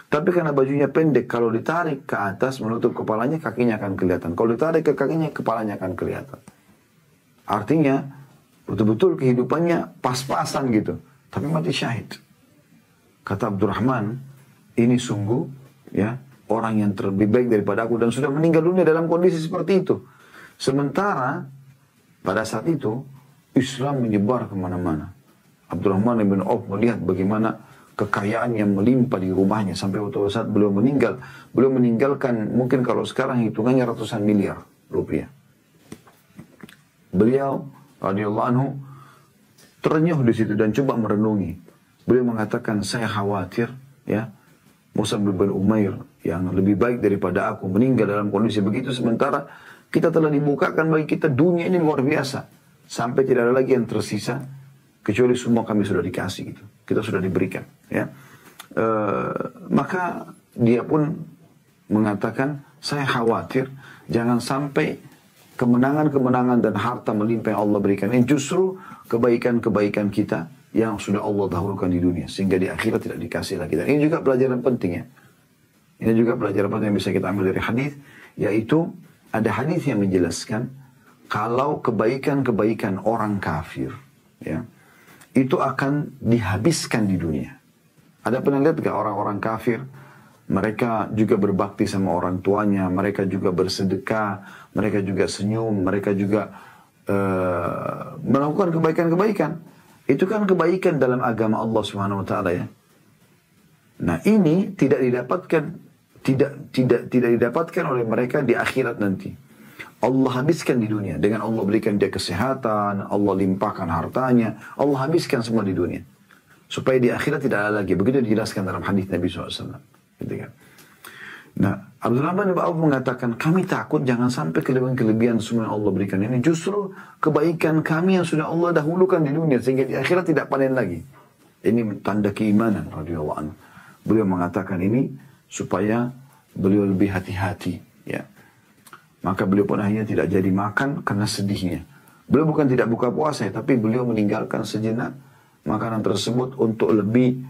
Speaker 1: Tapi karena bajunya pendek, kalau ditarik ke atas menutup kepalanya, kakinya akan kelihatan. Kalau ditarik ke kakinya, kepalanya akan kelihatan. Artinya, betul-betul kehidupannya pas-pasan gitu. Tapi mati syahid. Kata Abdurrahman, ini sungguh ya orang yang terlebih baik daripada aku. Dan sudah meninggal dunia dalam kondisi seperti itu. Sementara, pada saat itu, Islam menyebar kemana-mana. Abdurrahman bin Auf melihat bagaimana kekayaan yang melimpah di rumahnya. Sampai waktu saat beliau meninggal, beliau meninggalkan mungkin kalau sekarang hitungannya ratusan miliar rupiah. Beliau radhiyallahu anhu terenyuh di situ dan coba merenungi. Beliau mengatakan, saya khawatir ya Mus'ab bin Umair yang lebih baik daripada aku meninggal dalam kondisi begitu, sementara kita telah dibukakan bagi kita dunia ini luar biasa sampai tidak ada lagi yang tersisa kecuali semua kami sudah dikasih gitu, kita sudah diberikan ya. Maka dia pun mengatakan, saya khawatir jangan sampai kemenangan-kemenangan dan harta melimpah yang Allah berikan ini justru kebaikan-kebaikan kita yang sudah Allah dahulukan di dunia, sehingga di akhirat tidak dikasih lagi. Dan ini juga pelajaran penting ya. Ini juga pelajaran penting yang bisa kita ambil dari hadis, yaitu ada hadis yang menjelaskan kalau kebaikan-kebaikan orang kafir ya, itu akan dihabiskan di dunia. Ada pernah lihat gak orang-orang kafir, mereka juga berbakti sama orang tuanya, mereka juga bersedekah, mereka juga senyum, mereka juga melakukan kebaikan-kebaikan. Itu kan kebaikan dalam agama Allah Subhanahu wa taala ya. Nah, ini tidak didapatkan oleh mereka di akhirat nanti. Allah habiskan di dunia dengan Allah berikan dia kesehatan, Allah limpahkan hartanya, Allah habiskan semua di dunia. Supaya di akhirat tidak ada lagi. Begitu dijelaskan dalam hadis Nabi SAW. Gitu kan. Nah, Abdurrahman bin Auf mengatakan, kami takut jangan sampai kelebihan-kelebihan semua yang Allah berikan ini justru kebaikan kami yang sudah Allah dahulukan di dunia sehingga di akhirat tidak panen lagi. Ini tanda keimanan radhiyallahu anhu. Beliau mengatakan ini supaya beliau lebih hati-hati ya. Maka beliau pun akhirnya tidak jadi makan karena sedihnya. Beliau bukan tidak buka puasa, tapi beliau meninggalkan sejenak makanan tersebut untuk lebih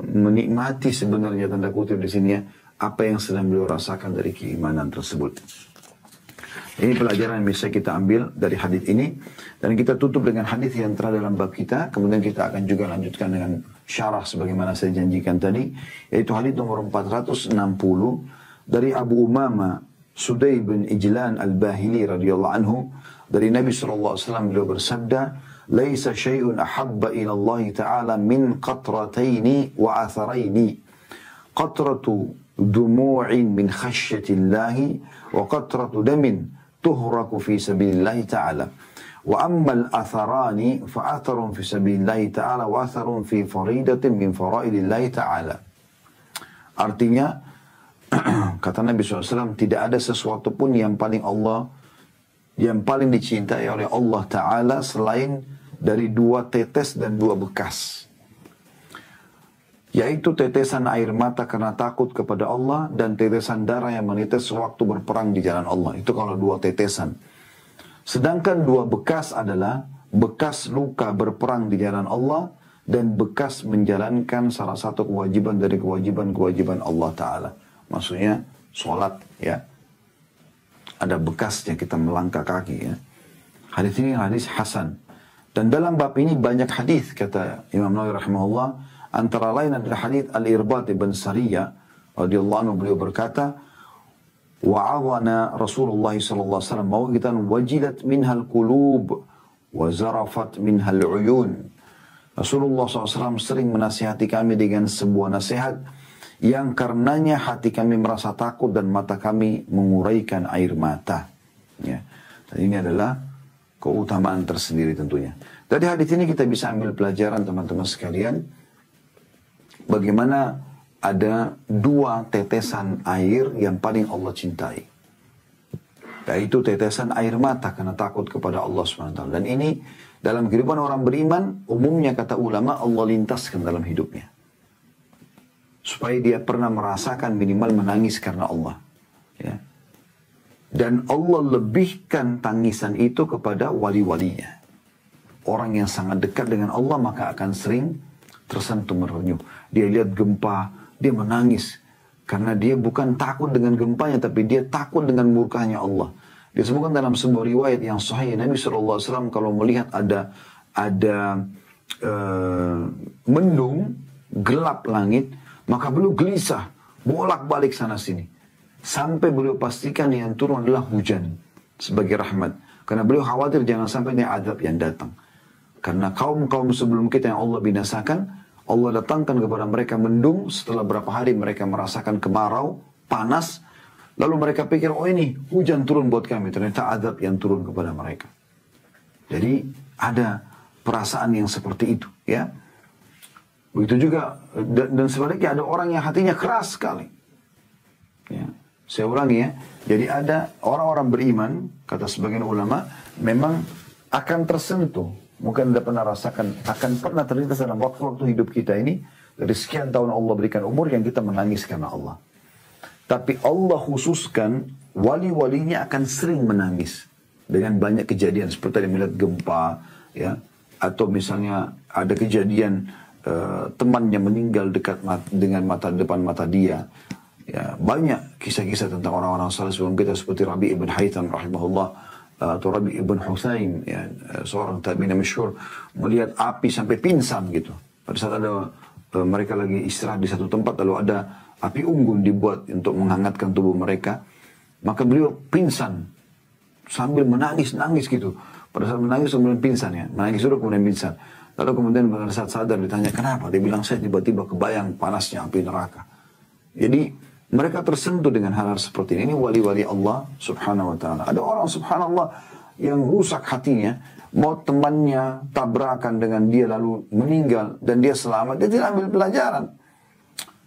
Speaker 1: menikmati sebenarnya tanda kutip di sini ya, apa yang sedang beliau rasakan dari keimanan tersebut. Ini pelajaran yang bisa kita ambil dari hadis ini. Dan kita tutup dengan hadis yang telah dalam bab kita. Kemudian kita akan juga lanjutkan dengan syarah sebagaimana saya janjikan tadi. Yaitu hadis nomor 460 dari Abu Umama Sudai bin Ijlan al-Bahili radhiyallahu anhu. Dari Nabi SAW beliau bersabda, "Laisa syai'un ahabba ila Allah Ta'ala min qatrataini wa atharaini. Qatratu dumu'in min khasyatillahi wa qatratu damin tuhraku fi sabilillahi ta'ala wa ammal atharani fa atharun fi sabilillahi ta'ala wa atharun fi faridatin min faraidillahi ta'ala." Artinya kata Nabi SAW, tidak ada sesuatu pun yang paling dicintai oleh Allah Ta'ala selain dari dua tetes dan dua bekas, yaitu tetesan air mata karena takut kepada Allah dan tetesan darah yang menetes sewaktu berperang di jalan Allah. Itu kalau dua tetesan. Sedangkan dua bekas adalah bekas luka berperang di jalan Allah dan bekas menjalankan salah satu kewajiban dari kewajiban-kewajiban Allah Ta'ala. Maksudnya sholat ya. Ada bekasnya kita melangkah kaki ya. Hadis ini hadis hasan. Dan dalam bab ini banyak hadis kata Imam Nawawi rahimahullah. Antara lain adalah hadis Al-Irbad bin Sariyah radhiyallahu anhu, beliau berkata, "Wa'adhana Rasulullah sallallahu alaihi wasallam mau'izatan wajilat minhal qulub wa zarafat minhal uyun." Rasulullah SAW sering menasihati kami dengan sebuah nasihat yang karenanya hati kami merasa takut dan mata kami menguraikan air mata. Ya. Dan ini adalah keutamaan tersendiri tentunya. Dari hadis ini kita bisa ambil pelajaran teman-teman sekalian, bagaimana ada dua tetesan air yang paling Allah cintai. Yaitu tetesan air mata karena takut kepada Allah SWT. Dan ini dalam kehidupan orang beriman, umumnya kata ulama Allah lintaskan dalam hidupnya. Supaya dia pernah merasakan minimal menangis karena Allah. Ya. Dan Allah lebihkan tangisan itu kepada wali-walinya. Orang yang sangat dekat dengan Allah maka akan sering tersentuh merenyuh. Dia lihat gempa, dia menangis. Karena dia bukan takut dengan gempanya, tapi dia takut dengan murkanya Allah. Disebutkan dalam sebuah riwayat yang sahih, Nabi SAW kalau melihat ada mendung, gelap langit, maka beliau gelisah, bolak-balik sana sini. Sampai beliau pastikan yang turun adalah hujan sebagai rahmat. Karena beliau khawatir jangan sampai ini azab yang datang. Karena kaum-kaum sebelum kita yang Allah binasakan, Allah datangkan kepada mereka mendung, setelah berapa hari mereka merasakan kemarau, panas, lalu mereka pikir, oh ini hujan turun buat kami. Ternyata azab yang turun kepada mereka. Jadi ada perasaan yang seperti itu, ya. Begitu juga dan sebaliknya ada orang yang hatinya keras sekali. Ya. Saya ulangi ya. Jadi ada orang-orang beriman, kata sebagian ulama, memang akan tersentuh. Mungkin Anda pernah rasakan, akan pernah terlintas dalam waktu-waktu hidup kita ini, dari sekian tahun Allah berikan umur yang kita menangis karena Allah. Tapi Allah khususkan, wali-walinya akan sering menangis. Dengan banyak kejadian, seperti tadi melihat gempa, ya, atau misalnya ada kejadian temannya meninggal dengan depan mata dia. Ya, banyak kisah-kisah tentang orang-orang saleh sebelum kita seperti Rabi' ibn Haytham rahimahullah atau Rabi' ibn Husayn, ya, seorang tabi'in masyhur, melihat api sampai pingsan gitu. Pada saat ada mereka lagi istirahat di satu tempat, lalu ada api unggun dibuat untuk menghangatkan tubuh mereka, maka beliau pingsan sambil menangis gitu. Pada saat menangis kemudian pingsan, ya, menangis dulu kemudian pingsan. Lalu kemudian pada saat sadar ditanya kenapa, dia bilang saya tiba-tiba kebayang panasnya api neraka. Jadi mereka tersentuh dengan hal-hal seperti ini. Ini wali-wali Allah subhanahu wa ta'ala. Ada orang subhanallah yang rusak hatinya, mau temannya tabrakan dengan dia lalu meninggal dan dia selamat, dia tidak ambil pelajaran.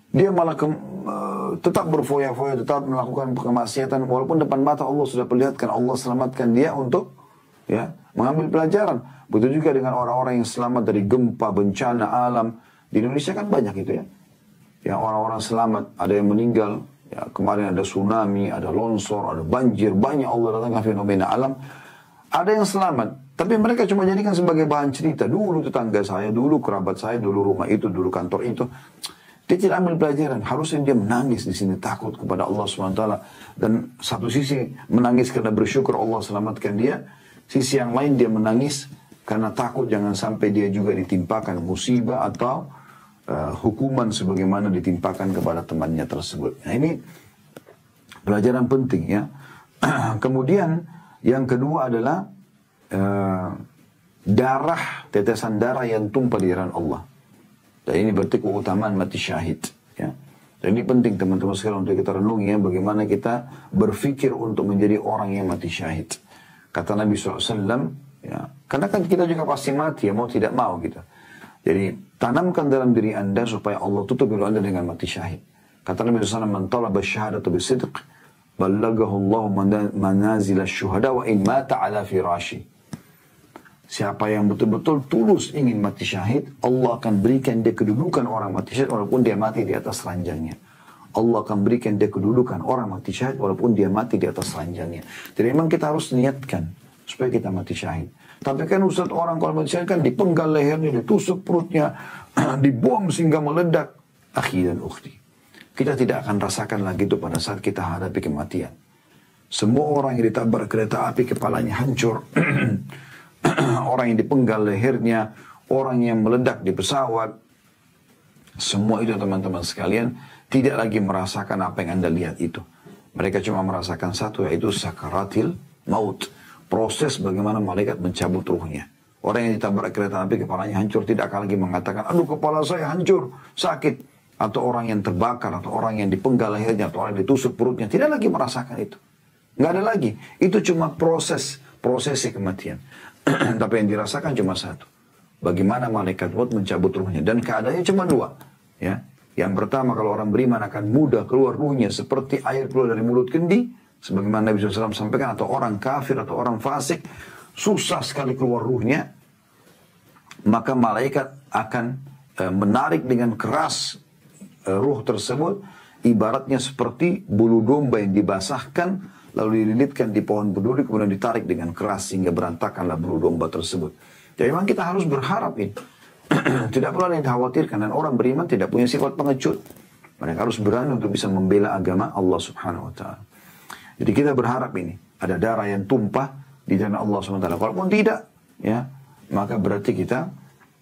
Speaker 1: Dia malah tetap berfoya-foya, tetap melakukan kemaksiatan walaupun depan mata Allah sudah perlihatkan, Allah selamatkan dia untuk, ya, mengambil pelajaran. Begitu juga dengan orang-orang yang selamat dari gempa, bencana alam. Di Indonesia kan banyak itu, ya. Ya, orang-orang selamat, ada yang meninggal, ya, kemarin ada tsunami, ada longsor, ada banjir, banyak Allah datangkan fenomena alam. Ada yang selamat, tapi mereka cuma jadikan sebagai bahan cerita. Dulu tetangga saya, dulu kerabat saya, dulu rumah itu, dulu kantor itu. Dia tidak ambil pelajaran. Harusnya dia menangis di sini, takut kepada Allah SWT. Dan satu sisi menangis karena bersyukur Allah selamatkan dia. Sisi yang lain dia menangis karena takut jangan sampai dia juga ditimpakan musibah atau hukuman sebagaimana ditimpakan kepada temannya tersebut. Nah, ini pelajaran penting, ya. Kemudian yang kedua adalah tetesan darah yang tumpah di jalan Allah. Dan ini berarti keutamaan mati syahid, ya. Dan ini penting teman-teman sekalian untuk kita renungi, ya, bagaimana kita berpikir untuk menjadi orang yang mati syahid. Kata Nabi SAW, ya, karena kan kita juga pasti mati, ya, mau tidak mau gitu. Jadi tanamkan dalam diri anda supaya Allah tutup diri anda dengan mati syahid. Kata Nabi SAW, man talaba syahadatu bisidq, ballagahu Allah manazil syuhada wa in mata ala firashi. Siapa yang betul-betul tulus ingin mati syahid, Allah akan berikan dia kedudukan orang mati syahid walaupun dia mati di atas ranjangnya. Allah akan berikan dia kedudukan orang mati syahid walaupun dia mati di atas ranjangnya. Jadi memang kita harus niatkan supaya kita mati syahid. Tapi kan Ustaz, orang kalau mati syahid kan dipenggal lehernya, ditusuk perutnya, dibom sehingga meledak. Akhi dan ukhti, kita tidak akan rasakan lagi itu pada saat kita hadapi kematian. Semua orang yang ditabrak kereta api kepalanya hancur. Orang yang dipenggal lehernya, orang yang meledak di pesawat, semua itu teman-teman sekalian tidak lagi merasakan apa yang Anda lihat itu. Mereka cuma merasakan satu, yaitu sakaratil maut, proses bagaimana malaikat mencabut ruhnya. Orang yang ditabrak kereta api kepalanya hancur tidak akan lagi mengatakan, aduh kepala saya hancur, sakit. Atau orang yang terbakar, atau orang yang dipenggal lehernya, atau orang yang ditusuk perutnya, tidak lagi merasakan itu. Nggak ada lagi. Itu cuma prosesi kematian. Tapi yang dirasakan cuma satu. Bagaimana malaikat maut mencabut ruhnya. Dan keadaannya cuma dua. Ya. Yang pertama, kalau orang beriman akan mudah keluar ruhnya seperti air keluar dari mulut kendi. Sebagaimana Nabi SAW sampaikan. Atau orang kafir atau orang fasik. Susah sekali keluar ruhnya. Maka malaikat akan menarik dengan keras ruh tersebut. Ibaratnya seperti bulu domba yang dibasahkan. Lalu dililitkan di pohon berduri, kemudian ditarik dengan keras sehingga berantakanlah bulu domba tersebut. Jadi memang kita harus berharap ini. Tidak perlu yang dikhawatirkan. Dan orang beriman tidak punya sifat pengecut. Mereka harus berani untuk bisa membela agama Allah subhanahu wa ta'ala. Jadi kita berharap ini. Ada darah yang tumpah di jalan Allah subhanahu wa ta'ala. Walaupun tidak, ya, maka berarti kita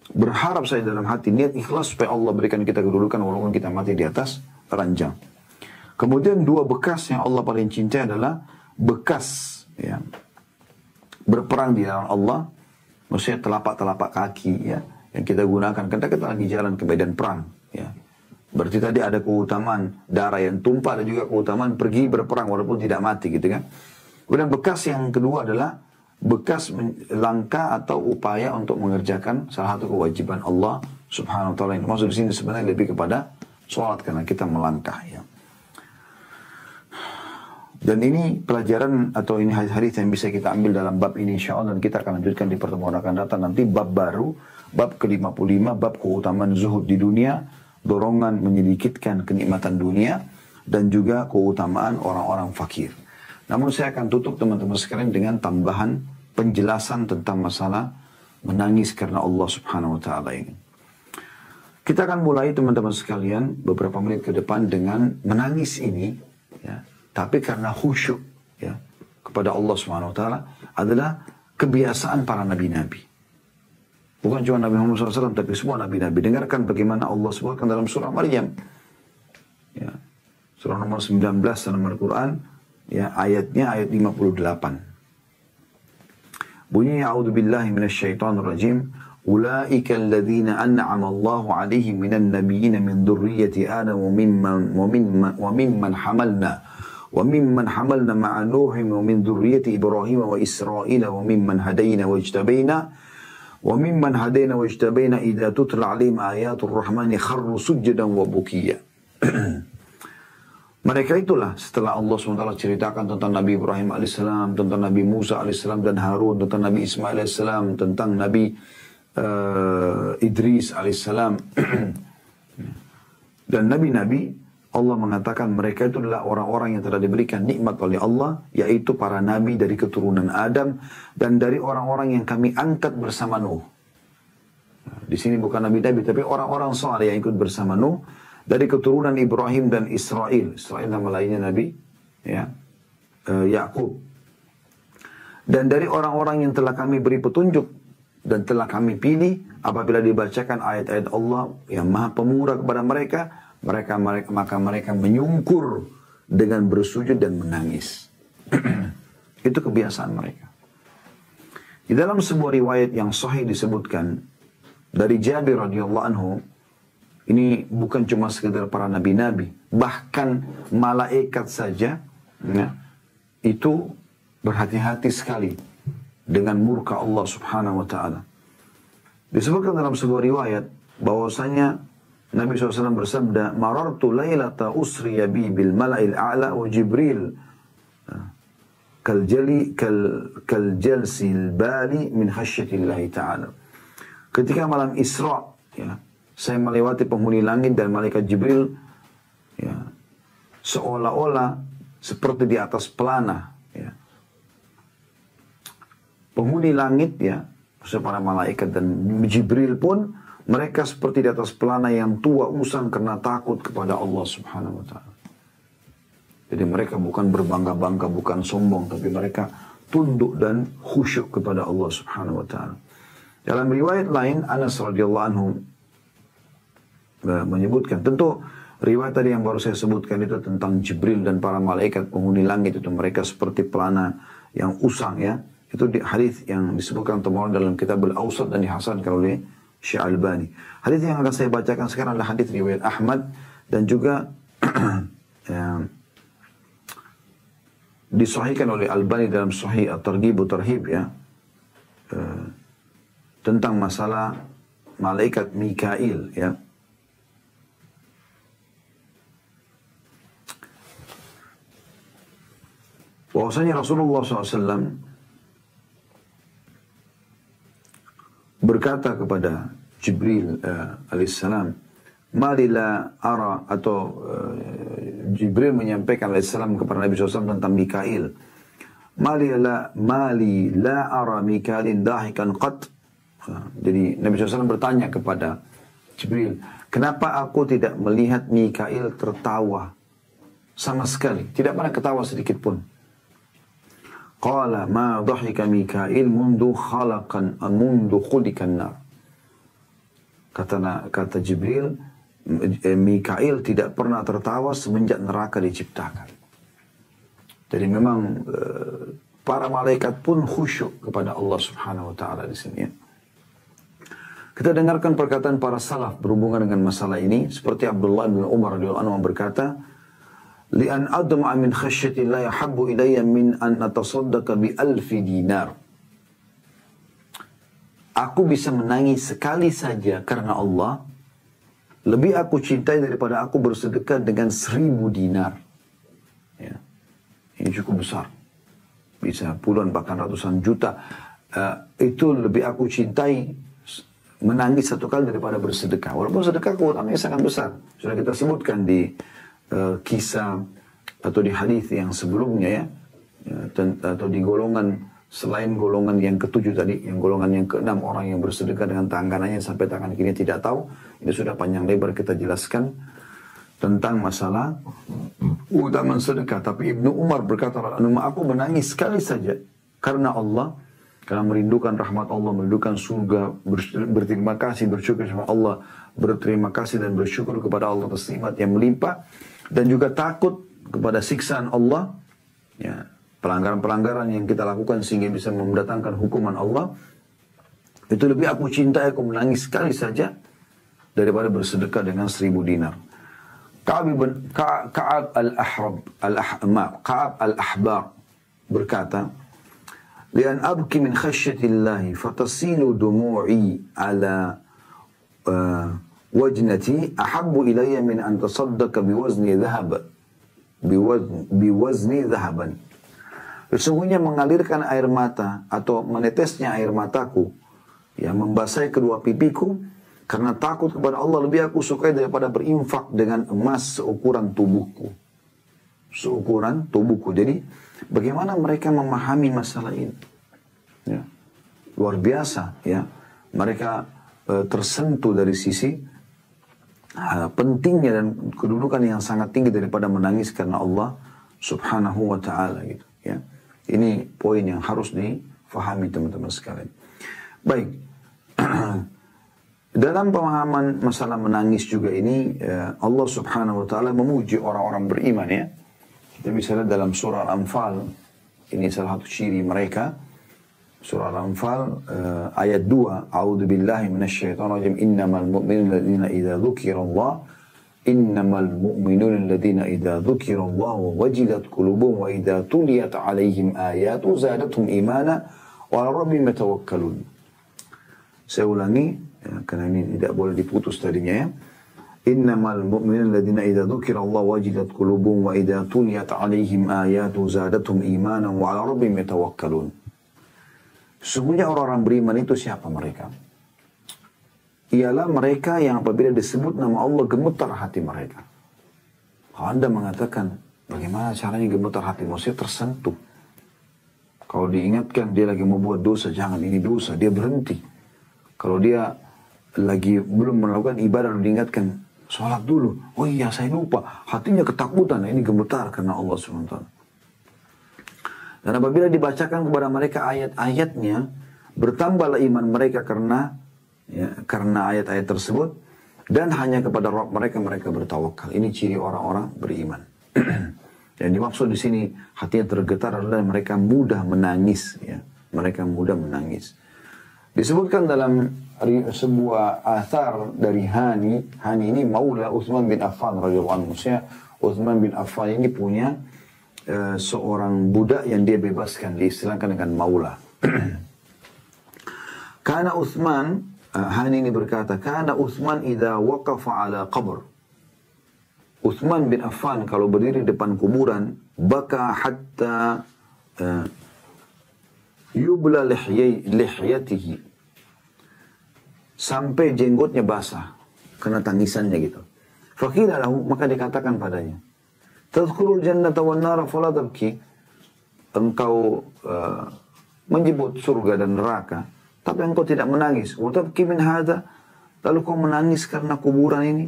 Speaker 1: berharap saya dalam hati niat ikhlas supaya Allah berikan kita kedudukan walaupun kita mati di atas ranjang. Kemudian dua bekas yang Allah paling cintai adalah bekas, ya, berperang di jalan Allah. Maksudnya telapak-telapak kaki, ya, yang kita gunakan ketika kita lagi jalan ke medan perang, ya. Berarti tadi ada keutamaan darah yang tumpah, ada juga keutamaan pergi berperang walaupun tidak mati gitu kan. Kemudian bekas yang kedua adalah bekas langkah atau upaya untuk mengerjakan salah satu kewajiban Allah Subhanahu wa taala. Yang maksud di sini sebenarnya lebih kepada sholat karena kita melangkah ya. Dan ini pelajaran atau ini hadis yang bisa kita ambil dalam bab ini insyaallah, dan kita akan lanjutkan di pertemuan akan datang nanti bab baru, bab ke-55, bab keutamaan zuhud di dunia, dorongan menyedikitkan kenikmatan dunia, dan juga keutamaan orang-orang fakir. Namun saya akan tutup teman-teman sekalian dengan tambahan penjelasan tentang masalah menangis karena Allah Subhanahu wa taala ini. Kita akan mulai teman-teman sekalian beberapa menit ke depan dengan menangis ini ya, tapi karena khusyuk ya kepada Allah Subhanahu wa taala adalah kebiasaan para nabi-nabi. Bukan cuma Nabi Muhammad SAW, tapi semua nabi-nabi. Dengarkan bagaimana Allah sebutkan dalam surah Maryam. Ya. Surah nomor 19 dalam Al-Quran, ya, ayatnya ayat 58. Bunyinya, A'udzu billahi minasyaitonir rajim. Ulaika alladhina an'ama Allahu 'alaihim minan nabiyyin min dzurriyyati Adam wa mimman hamalna ma'a Nuhin wa min dzurriyyati Ibrahim wa Israil wa mimman hadayna wajtabaina idza tutla 'alaihim ayatul rahmani kharru sujadan wa bukiya. Mereka itulah setelah Allah SWT ceritakan tentang Nabi Ibrahim AS, tentang Nabi Musa AS dan Harun, tentang Nabi Ismail AS, tentang Nabi Idris AS dan Nabi-Nabi, Allah mengatakan mereka itu adalah orang-orang yang telah diberikan nikmat oleh Allah, yaitu para Nabi dari keturunan Adam dan dari orang-orang yang kami angkat bersama Nuh. Di sini bukan Nabi-Nabi, tapi orang-orang saleh yang ikut bersama Nuh, dari keturunan Ibrahim dan Israel. Israel nama lainnya Nabi ya, Yakub. Dan dari orang-orang yang telah kami beri petunjuk dan telah kami pilih, apabila dibacakan ayat-ayat Allah yang maha pemurah kepada mereka, maka mereka menyungkur dengan bersujud dan menangis. Itu kebiasaan mereka. Di dalam sebuah riwayat yang sahih disebutkan dari Jabir radhiyallahu anhu, ini bukan cuma sekedar para nabi-nabi, bahkan malaikat saja ya, itu berhati-hati sekali dengan murka Allah Subhanahu wa taala. Disebutkan dalam sebuah riwayat bahwasanya Nabi SAW bersabda, "Marartu lailata usriya bi bil mala'il a'la wa Jibril kal jalsil bali min khasyatillahi ta'ala." Ketika malam Isra ya, saya melewati penghuni langit dan malaikat Jibril ya, seolah-olah seperti di atas pelana ya. Penghuni langit ya, para malaikat dan Jibril pun mereka seperti di atas pelana yang tua usang karena takut kepada Allah Subhanahu wa taala. Jadi mereka bukan berbangga-bangga, bukan sombong, tapi mereka tunduk dan khusyuk kepada Allah Subhanahu wa taala. Dalam riwayat lain Anas radhiyallahu anhu menyebutkan, tentu riwayat tadi yang baru saya sebutkan itu tentang Jibril dan para malaikat penghuni langit itu mereka seperti pelana yang usang ya. Itu di hadis yang disebutkan teman dalam kitab Al-Awsat dan dihasankan oleh Syekh Albani. Hadis yang akan saya bacakan sekarang adalah hadis riwayat Ahmad dan juga ya, disahihkan oleh Albani dalam Sahih At-Targhib wa Tarhib ya, tentang masalah malaikat Mikail ya. Bahwasanya Rasulullah SAW berkata kepada Jibril alaihissalam, "Malila ara," atau Jibril menyampaikan alaihissalam kepada Nabi SAW tentang Mikail. Mali la ara Mikailin dahikan qat." Jadi Nabi SAW bertanya kepada Jibril, "Kenapa aku tidak melihat Mikail tertawa sama sekali? Tidak pernah ketawa sedikit pun." Qala ma dhahika Mikail mundu khulikan nar. Kata Jibril, Mikail tidak pernah tertawa semenjak neraka diciptakan. Jadi memang para malaikat pun khusyuk kepada Allah Subhanahu wa taala di sini ya. Kita dengarkan perkataan para salaf berhubungan dengan masalah ini, seperti Abdullah bin Umar radhiyallahu anhu berkata, "Li'an adma'a min khasyatillahi habbu ilayya min an atasaddaqa bi alfi dinar." aku bisa menangis sekali saja karena Allah, lebih aku cintai daripada aku bersedekah dengan 1.000 dinar. Ya. Ini cukup besar. Bisa puluhan bahkan ratusan juta. Itu lebih aku cintai menangis satu kali daripada bersedekah. Walaupun sedekah keutamanya sangat besar. Sudah kita sebutkan di kisah atau di hadis yang sebelumnya ya. Atau di golongan selain golongan yang ke-7 tadi, yang golongan yang ke-6 orang yang bersedekah dengan tangan kanannya sampai tangan kirinya tidak tahu. Ini sudah panjang lebar kita jelaskan tentang masalah keutamaan sedekah. Tapi Ibnu Umar berkata, aku menangis sekali saja karena Allah, karena merindukan rahmat Allah, merindukan surga, berterima kasih, bersyukur kepada Allah, berterima kasih dan bersyukur kepada Allah atas nikmat yang melimpah, dan juga takut kepada siksaan Allah, ya, pelanggaran-pelanggaran yang kita lakukan sehingga bisa mendatangkan hukuman Allah. Itu lebih aku cintai, aku menangis sekali saja daripada bersedekah dengan 1.000 dinar. Ka'ab al-Ahbar berkata, "Lian abki min khasyatillahi fatasilu dumu'i ala wajnati ahabbu ilayya min an tasaddaqa biwazni dhahaban." Sesungguhnya mengalirkan air mata atau menetesnya air mataku, ya, membasahi kedua pipiku, karena takut kepada Allah lebih aku sukai daripada berinfak dengan emas seukuran tubuhku. Seukuran tubuhku. Jadi bagaimana mereka memahami masalah ini? Ya. Luar biasa ya. Mereka tersentuh dari sisi pentingnya dan kedudukan yang sangat tinggi daripada menangis karena Allah subhanahu wa ta'ala gitu ya. Ini poin yang harus difahami teman-teman sekalian. Baik. Dalam pemahaman masalah menangis juga ini, Allah subhanahu wa ta'ala memuji orang-orang beriman ya. Kita bisa lihat dalam surah Al-Anfal, ini salah satu ciri mereka. Surah Al-Anfal ayat 2, A'udzu billahi minasyaitonir rajim, innamal mu'minuna alladziina idza dzukirallah wajilat qulubuhum wa idza tuliyat 'alaihim ayatu zadatuhum imana wa 'ala rabbihim yatawakkalun. Saya ulangi, ya, karena ini tidak boleh diputus tadinya ya. Innamal mu'minuna alladziina idza dzukirallahu wajilat qulubuhum wa idza tuliyat 'alaihim ayatu zadatuhum imanan wa 'ala rabbihim yatawakkalun. Sesungguhnya orang-orang beriman itu siapa mereka? Ialah mereka yang apabila disebut nama Allah gemetar hati mereka. Kalau Anda mengatakan, bagaimana caranya gemetar hati? Maksudnya tersentuh. Kalau diingatkan dia lagi mau buat dosa, jangan ini dosa, dia berhenti. Kalau dia lagi belum melakukan ibadah, diingatkan, sholat dulu. Oh iya, saya lupa. Hatinya ketakutan. Ini gemetar karena Allah SWT. Dan apabila dibacakan kepada mereka ayat-ayatnya, bertambahlah iman mereka karena ayat-ayat tersebut. Dan hanya kepada Rabb mereka bertawakal. Ini ciri orang-orang beriman. Yang dimaksud di sini hatinya tergetar adalah mereka mudah menangis. Ya. Mereka mudah menangis. Disebutkan dalam sebuah athar dari Hani ini maula Uthman bin Affan radhiyallahu anhu. Maksudnya Uthman bin Affan ini punya seorang budak yang dia bebaskan, diistilahkan dengan maula. Karena Uthman, Hani ini berkata, karena Uthman idza waqafa ala qabr. Uthman bin Affan kalau berdiri depan kuburan, baka hatta yubla lihyatihi, sampai jenggotnya basah karena tangisannya gitu. Faqila lahu, maka dikatakan padanya, tadkhulul jannata wan nar fala tabki. Engkau menyebut surga dan neraka, tapi engkau tidak menangis. Wa tabki min hadha, lalu kau menangis karena kuburan ini.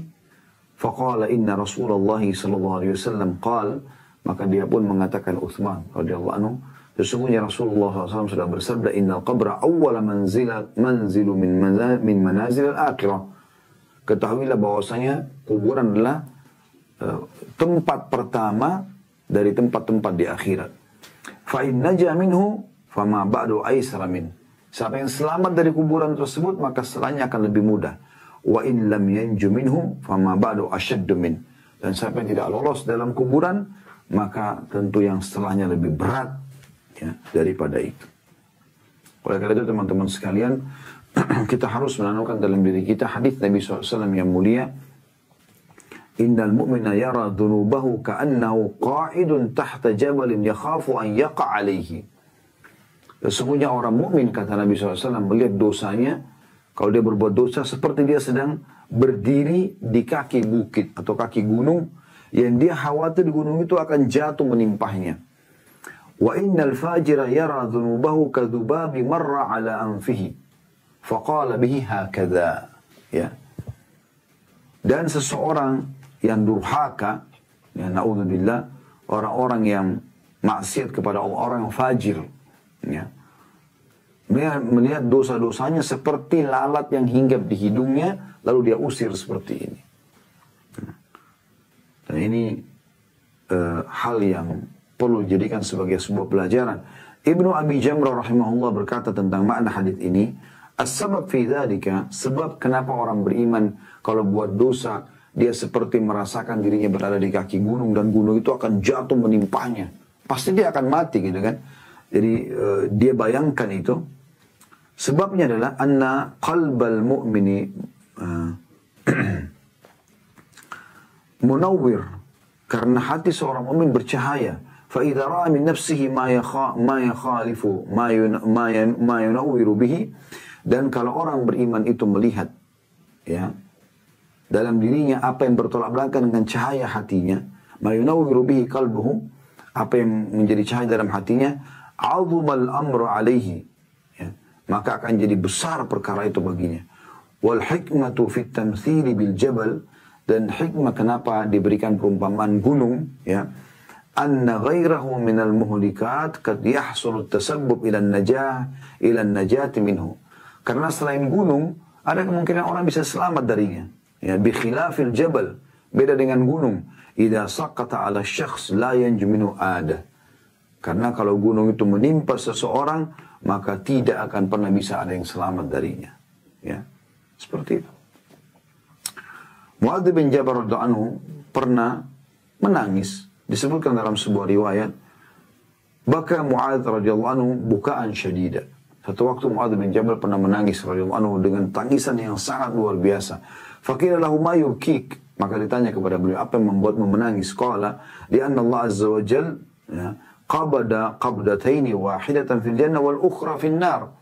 Speaker 1: Faqala inna Rasulullah sallallahu alaihi wasallam qala, maka dia pun mengatakan, Uthman radhiyallahu anhu, sesungguhnya Rasulullah SAW sudah bersabda, innal qabra awwala manzilu min manazil al-akhirah. Ketahuilah bahwasanya kuburan adalah tempat pertama dari tempat-tempat di akhirat. Fa in naja minhu fama ba'du aisara min. Siapa yang selamat dari kuburan tersebut, maka setelahnya akan lebih mudah. Wa in lam yanju minhu fama ba'du ashaddu min. Dan siapa yang tidak lolos dalam kuburan, maka tentu yang setelahnya lebih berat ya, daripada itu. Oleh karena itu teman-teman sekalian, kita harus menanamkan dalam diri kita hadis Nabi SAW yang mulia, innal mu'mina yara dhunubahu ka'annahu qa'idun tahta jabalin yakhafu an yaqa' alaihi. Sesungguhnya orang mukmin, kata Nabi SAW, melihat dosanya, kalau dia berbuat dosa seperti dia sedang berdiri di kaki bukit atau kaki gunung, yang dia khawatir gunung itu akan jatuh menimpahnya. Wa innal fajira yara dhunubahu kadhubabi marra ala anfihi faqala bihi hakadha. Ya. Dan seseorang yang durhaka, ya na'udzubillah, orang-orang yang maksiat kepada Allah, orang yang fajir, ya, melihat dosa-dosanya seperti lalat yang hinggap di hidungnya, lalu dia usir seperti ini. Dan ini hal yang perlu dijadikan sebagai sebuah pelajaran. Ibnu Abi Jamrah rahimahullah berkata tentang makna hadis ini, as-sabab fi dzalika, sebab kenapa orang beriman kalau buat dosa dia seperti merasakan dirinya berada di kaki gunung dan gunung itu akan jatuh menimpahnya. Pasti dia akan mati gitu kan. Jadi dia bayangkan itu. Sebabnya adalah anna qalbal mu'mini munawwir, karena hati seorang mukmin bercahaya. Fa idza ra'a min nafsihi ma yakhalifu ma yunawwiru bihi, dan kalau orang beriman itu melihat, ya, dalam dirinya apa yang bertolak belakang dengan cahaya hatinya, ma yunawwiru bihi qalbuhu, apa yang menjadi cahaya dalam hatinya, azumal amru alaihi, ya, maka akan jadi besar perkara itu baginya. Wal hikmatu fit tamthili bil jabal, dan hikmah kenapa diberikan perumpamaan gunung, ya, anna ghairahu minal muhlikat kad yahsulu tasabbub ila najati minhu, karena selain gunung ada kemungkinan orang bisa selamat darinya, ya, bi khilafil jabal, beda dengan gunung, idza saqata ala syakhs la yanju minhu ada, karena kalau gunung itu menimpa seseorang maka tidak akan pernah bisa ada yang selamat darinya, ya, seperti itu. Mu'adz bin Jabal radhiyallahu anhu pernah menangis. Disebutkan dalam sebuah riwayat, baka Mu'adz radhiyallahu anhu bukaan syadida. Satu waktu Mu'adz bin Jabal pernah menangis radhiyallahu anhu dengan tangisan yang sangat luar biasa. Faqila lahu ma yubkik, maka ditanya kepada beliau, apa yang membuatmu menangis? Qala li'anna Allah azza wa jalla, ya, qabada qabdataini wahidatan fil jannah wal ukhra fil nar.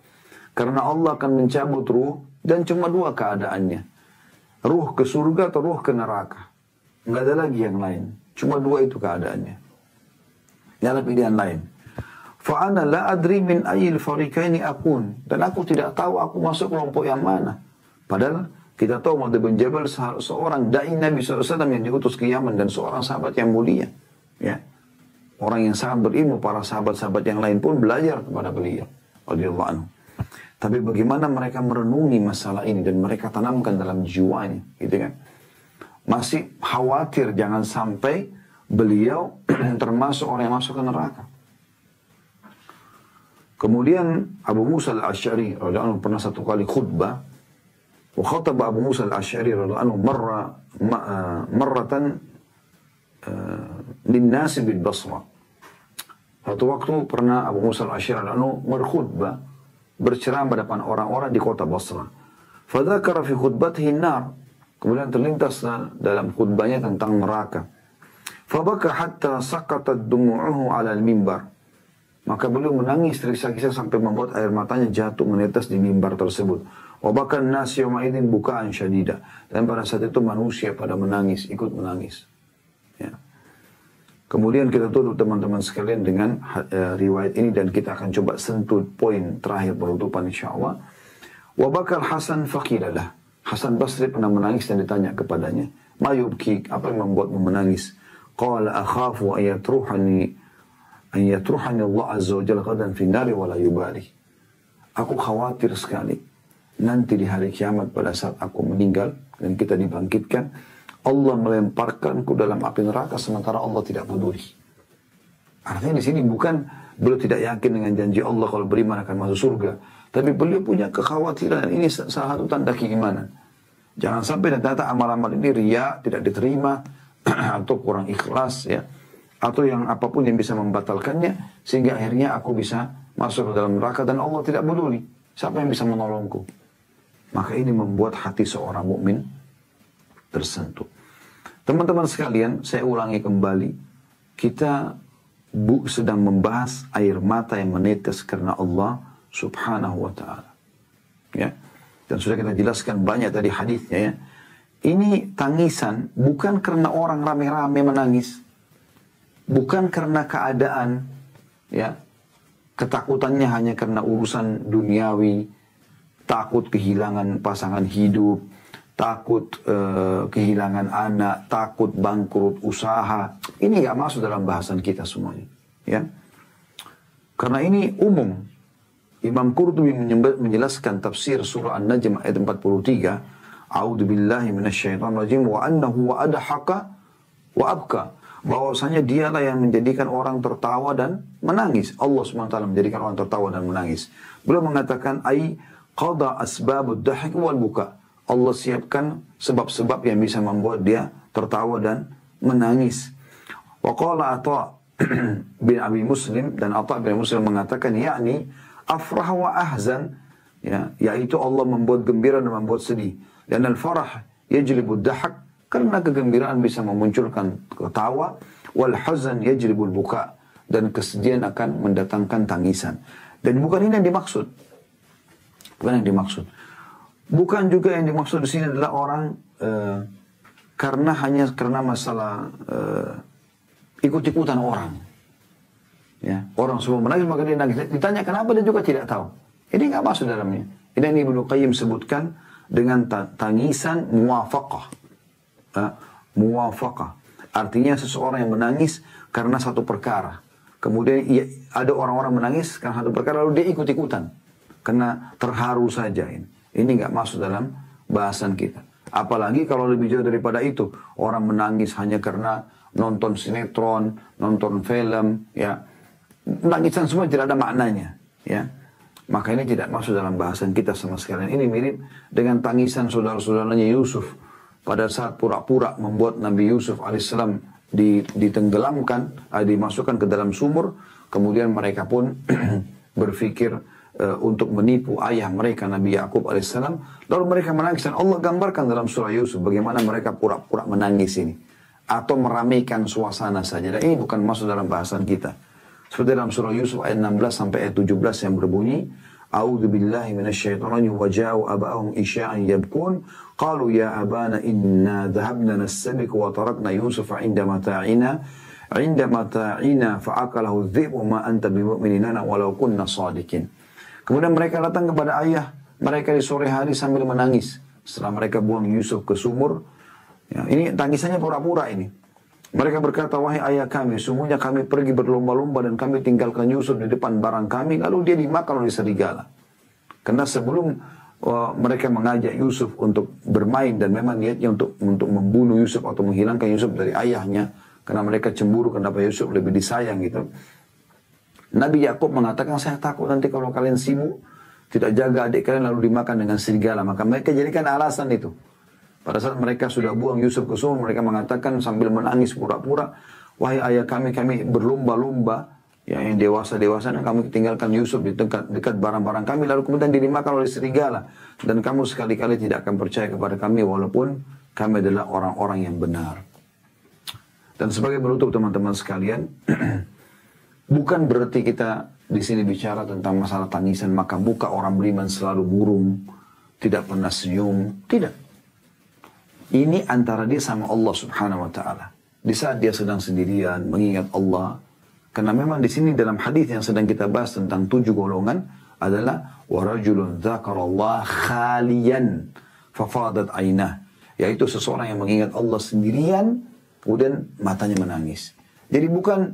Speaker 1: Karena Allah akan mencabut ruh dan cuma dua keadaannya. Ruh ke surga atau ruh ke neraka. Enggak ada lagi yang lain. Cuma dua itu keadaannya. Tidak ada pilihan lain. Fa'ana la adri min ayil farikaini akun. Dan aku tidak tahu aku masuk kelompok yang mana. Padahal kita tahu Mu'adz bin Jabal seorang da'i Nabi SAW yang diutus ke Yaman dan seorang sahabat yang mulia. Ya. Orang yang sangat berilmu, para sahabat-sahabat yang lain pun belajar kepada beliau radhiyallahu anhu. Tapi bagaimana mereka merenungi masalah ini dan mereka tanamkan dalam jiwanya, gitu kan? Masih khawatir jangan sampai beliau termasuk orang yang masuk ke neraka. Kemudian Abu Musa al-Asy'ari radhiyallahu anhu pernah satu kali khutbah. Wa khataba Abu Musa al-Asy'ari radhiyallahu anhu marratan lin-nas bil Basra. Satu waktu pernah Abu Musa al-Asy'ari radhiyallahu anhu berkhutbah, berceramah pada orang-orang di kota Basra. Fadzakara fi khutbatihi an-nar. Kemudian terlintas dalam khutbahnya tentang neraka. Fabaka hatta saqatat dumu'uhu 'ala al-mimbar. Maka beliau menangis tergesa-gesa sampai membuat air matanya jatuh menetes di mimbar tersebut. Wa baka an-nas yawma idzin bukaan syadida. Dan pada saat itu manusia pada menangis, ikut menangis. Ya. Kemudian kita tutup teman-teman sekalian dengan riwayat ini dan kita akan coba sentuh poin terakhir penutupan insyaallah. Wa bakal Hasan faqilalah. Hasan Basri pernah menangis dan ditanya kepadanya, "Ma yubkik, apa yang membuatmu menangis?" Qala akhafu an yatruhani Allah azza wa jalla qadan fi nari wa la yubali. Aku khawatir sekali nanti di hari kiamat pada saat aku meninggal dan kita dibangkitkan, Allah melemparkanku dalam api neraka sementara Allah tidak peduli. Artinya di sini bukan beliau tidak yakin dengan janji Allah kalau beriman akan masuk surga, tapi beliau punya kekhawatiran dan ini salah satu tanda keimanan. Jangan sampai ternyata amal-amal ini riya, tidak diterima atau kurang ikhlas, ya, atau yang apapun yang bisa membatalkannya sehingga akhirnya aku bisa masuk ke dalam neraka dan Allah tidak peduli. Siapa yang bisa menolongku? maka ini membuat hati seorang mukmin tersentuh. Teman-teman sekalian, saya ulangi kembali, kita sedang membahas air mata yang menetes karena Allah Subhanahu wa ta'ala. Ya. Dan sudah kita jelaskan banyak tadi hadisnya ya. Ini tangisan bukan karena orang rame-rame menangis. Bukan karena keadaan ya. Ketakutannya hanya karena urusan duniawi, takut kehilangan pasangan hidup, takut kehilangan anak, takut bangkrut usaha. Ini nggak masuk dalam bahasan kita semuanya. Ya. Karena ini umum. Imam Qurtubi menjelaskan tafsir surah An-Najm ayat 43. A'udzu billahi minasyaitonir rajim wa annahu wa adhaka wa abka. Bahwasanya dialah yang menjadikan orang tertawa dan menangis. Allah SWT menjadikan orang tertawa dan menangis. Beliau mengatakan ai qada asbabud dhahik wal buka. Allah siapkan sebab-sebab yang bisa membuat dia tertawa dan menangis. Wa qala Atha bin Abi Muslim, dan Atha bin Muslim mengatakan yakni afrah wa ahzan, ya, yaitu Allah membuat gembira dan membuat sedih. Dan al-farah yajlibud dahak, karena kegembiraan bisa memunculkan ketawa, wal hazan yajlibul buka, dan kesedihan akan mendatangkan tangisan. Dan bukan ini yang dimaksud. Bukan yang dimaksud. Bukan juga yang dimaksud di sini adalah orang karena masalah ikut-ikutan orang. Ya, orang semua menangis maka dia nangis. Ditanya kenapa dia juga tidak tahu. Ini nggak masuk dalamnya. Ini Ibnu Qayyim sebutkan dengan tangisan muwafaqah. Muwafaqah. Artinya seseorang yang menangis karena satu perkara. Kemudian ada orang-orang menangis karena satu perkara lalu dia ikut-ikutan. Karena terharu saja ini. Ini nggak masuk dalam bahasan kita. Apalagi kalau lebih jauh daripada itu. Orang menangis hanya karena nonton sinetron, nonton film, ya. Nangisan semua tidak ada maknanya, ya. Maka ini tidak masuk dalam bahasan kita sama sekali. Ini mirip dengan tangisan saudara-saudaranya Yusuf pada saat pura-pura membuat Nabi Yusuf alaihissalam ditenggelamkan, dimasukkan ke dalam sumur. Kemudian mereka pun berpikir untuk menipu ayah mereka Nabi Yakub alaihissalam. Lalu mereka menangis, dan Allah gambarkan dalam surah Yusuf bagaimana mereka pura-pura menangis ini atau meramaikan suasana saja. Dan ini bukan masuk dalam bahasan kita. Seperti dalam surah Yusuf ayat 16 sampai ayat 17 yang berbunyi, A'udzu billahi minasyaitonir rajim wa ja'u aba'ahum isya'an yabkun qalu ya abana inna dhahabna nastabiqu wa tarakna Yusufa 'inda mata'ina fa'akalahu adh-dhi'bu ma anta bimu'minin lana walau kunna shadiqin. Kemudian mereka datang kepada ayah mereka di sore hari sambil menangis setelah mereka buang Yusuf ke sumur. Ya, ini tangisannya pura-pura ini. Mereka berkata, wahai ayah kami, sungguhnya kami pergi berlomba-lomba dan kami tinggalkan Yusuf di depan barang kami, lalu dia dimakan oleh serigala. Karena sebelum mereka mengajak Yusuf untuk bermain dan memang niatnya untuk membunuh Yusuf atau menghilangkan Yusuf dari ayahnya, karena mereka cemburu kenapa Yusuf lebih disayang gitu. Nabi Yakub mengatakan, saya takut nanti kalau kalian sibuk, tidak jaga adik kalian lalu dimakan dengan serigala. Maka mereka jadikan alasan itu. Pada saat mereka sudah buang Yusuf ke sumur, mereka mengatakan sambil menangis pura-pura, wahai ayah kami berlomba-lomba, ya, yang dewasa-dewasa, dan kami tinggalkan Yusuf di dekat barang-barang kami, lalu kemudian dimakan oleh serigala. Dan kamu sekali-kali tidak akan percaya kepada kami, walaupun kami adalah orang-orang yang benar. Dan sebagai penutup teman-teman sekalian, bukan berarti kita di sini bicara tentang masalah tangisan, maka muka orang beriman selalu murung, tidak pernah senyum, tidak. Ini antara dia sama Allah Subhanahu wa taala. Di saat dia sedang sendirian mengingat Allah, karena memang di sini dalam hadis yang sedang kita bahas tentang 7 golongan adalah warajulun dzakarallah khaliyan fafadat ainah, yaitu seseorang yang mengingat Allah sendirian kemudian matanya menangis. Jadi bukan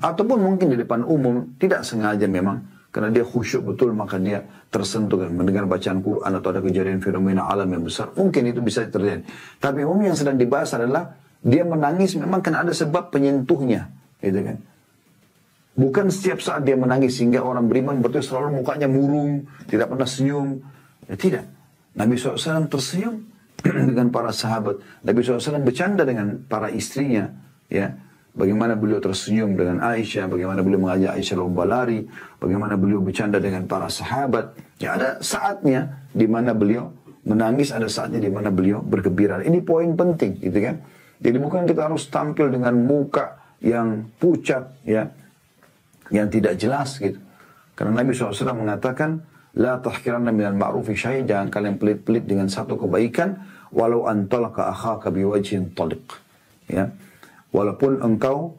Speaker 1: ataupun mungkin di depan umum tidak sengaja memang karena dia khusyuk betul, maka dia tersentuh dan mendengar bacaan Quran atau ada kejadian fenomena alam yang besar. Mungkin itu bisa terjadi. Tapi umum yang sedang dibahas adalah dia menangis memang karena ada sebab penyentuhnya. Gitu kan. Bukan setiap saat dia menangis sehingga orang beriman berarti selalu mukanya murung, tidak pernah senyum. Ya, tidak. Nabi SAW tersenyum dengan para sahabat. Nabi SAW bercanda dengan para istrinya. Ya. Bagaimana beliau tersenyum dengan Aisyah, bagaimana beliau mengajak Aisyah lomba lari, bagaimana beliau bercanda dengan para sahabat. Ya ada saatnya di mana beliau menangis, ada saatnya di mana beliau bergembira. Ini poin penting, gitu kan. Jadi bukan kita harus tampil dengan muka yang pucat, ya, yang tidak jelas, gitu. Karena Nabi SAW mengatakan, la tahkiranna minal ma'rufi syai', jangan kalian pelit-pelit dengan satu kebaikan, walau antalaka akhaka biwajhin taliq. Ya, walaupun engkau,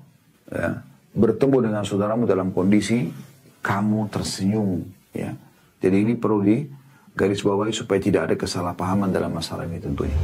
Speaker 1: ya, bertemu dengan saudaramu dalam kondisi kamu tersenyum, ya. Jadi ini perlu digarisbawahi supaya tidak ada kesalahpahaman dalam masalah ini tentunya.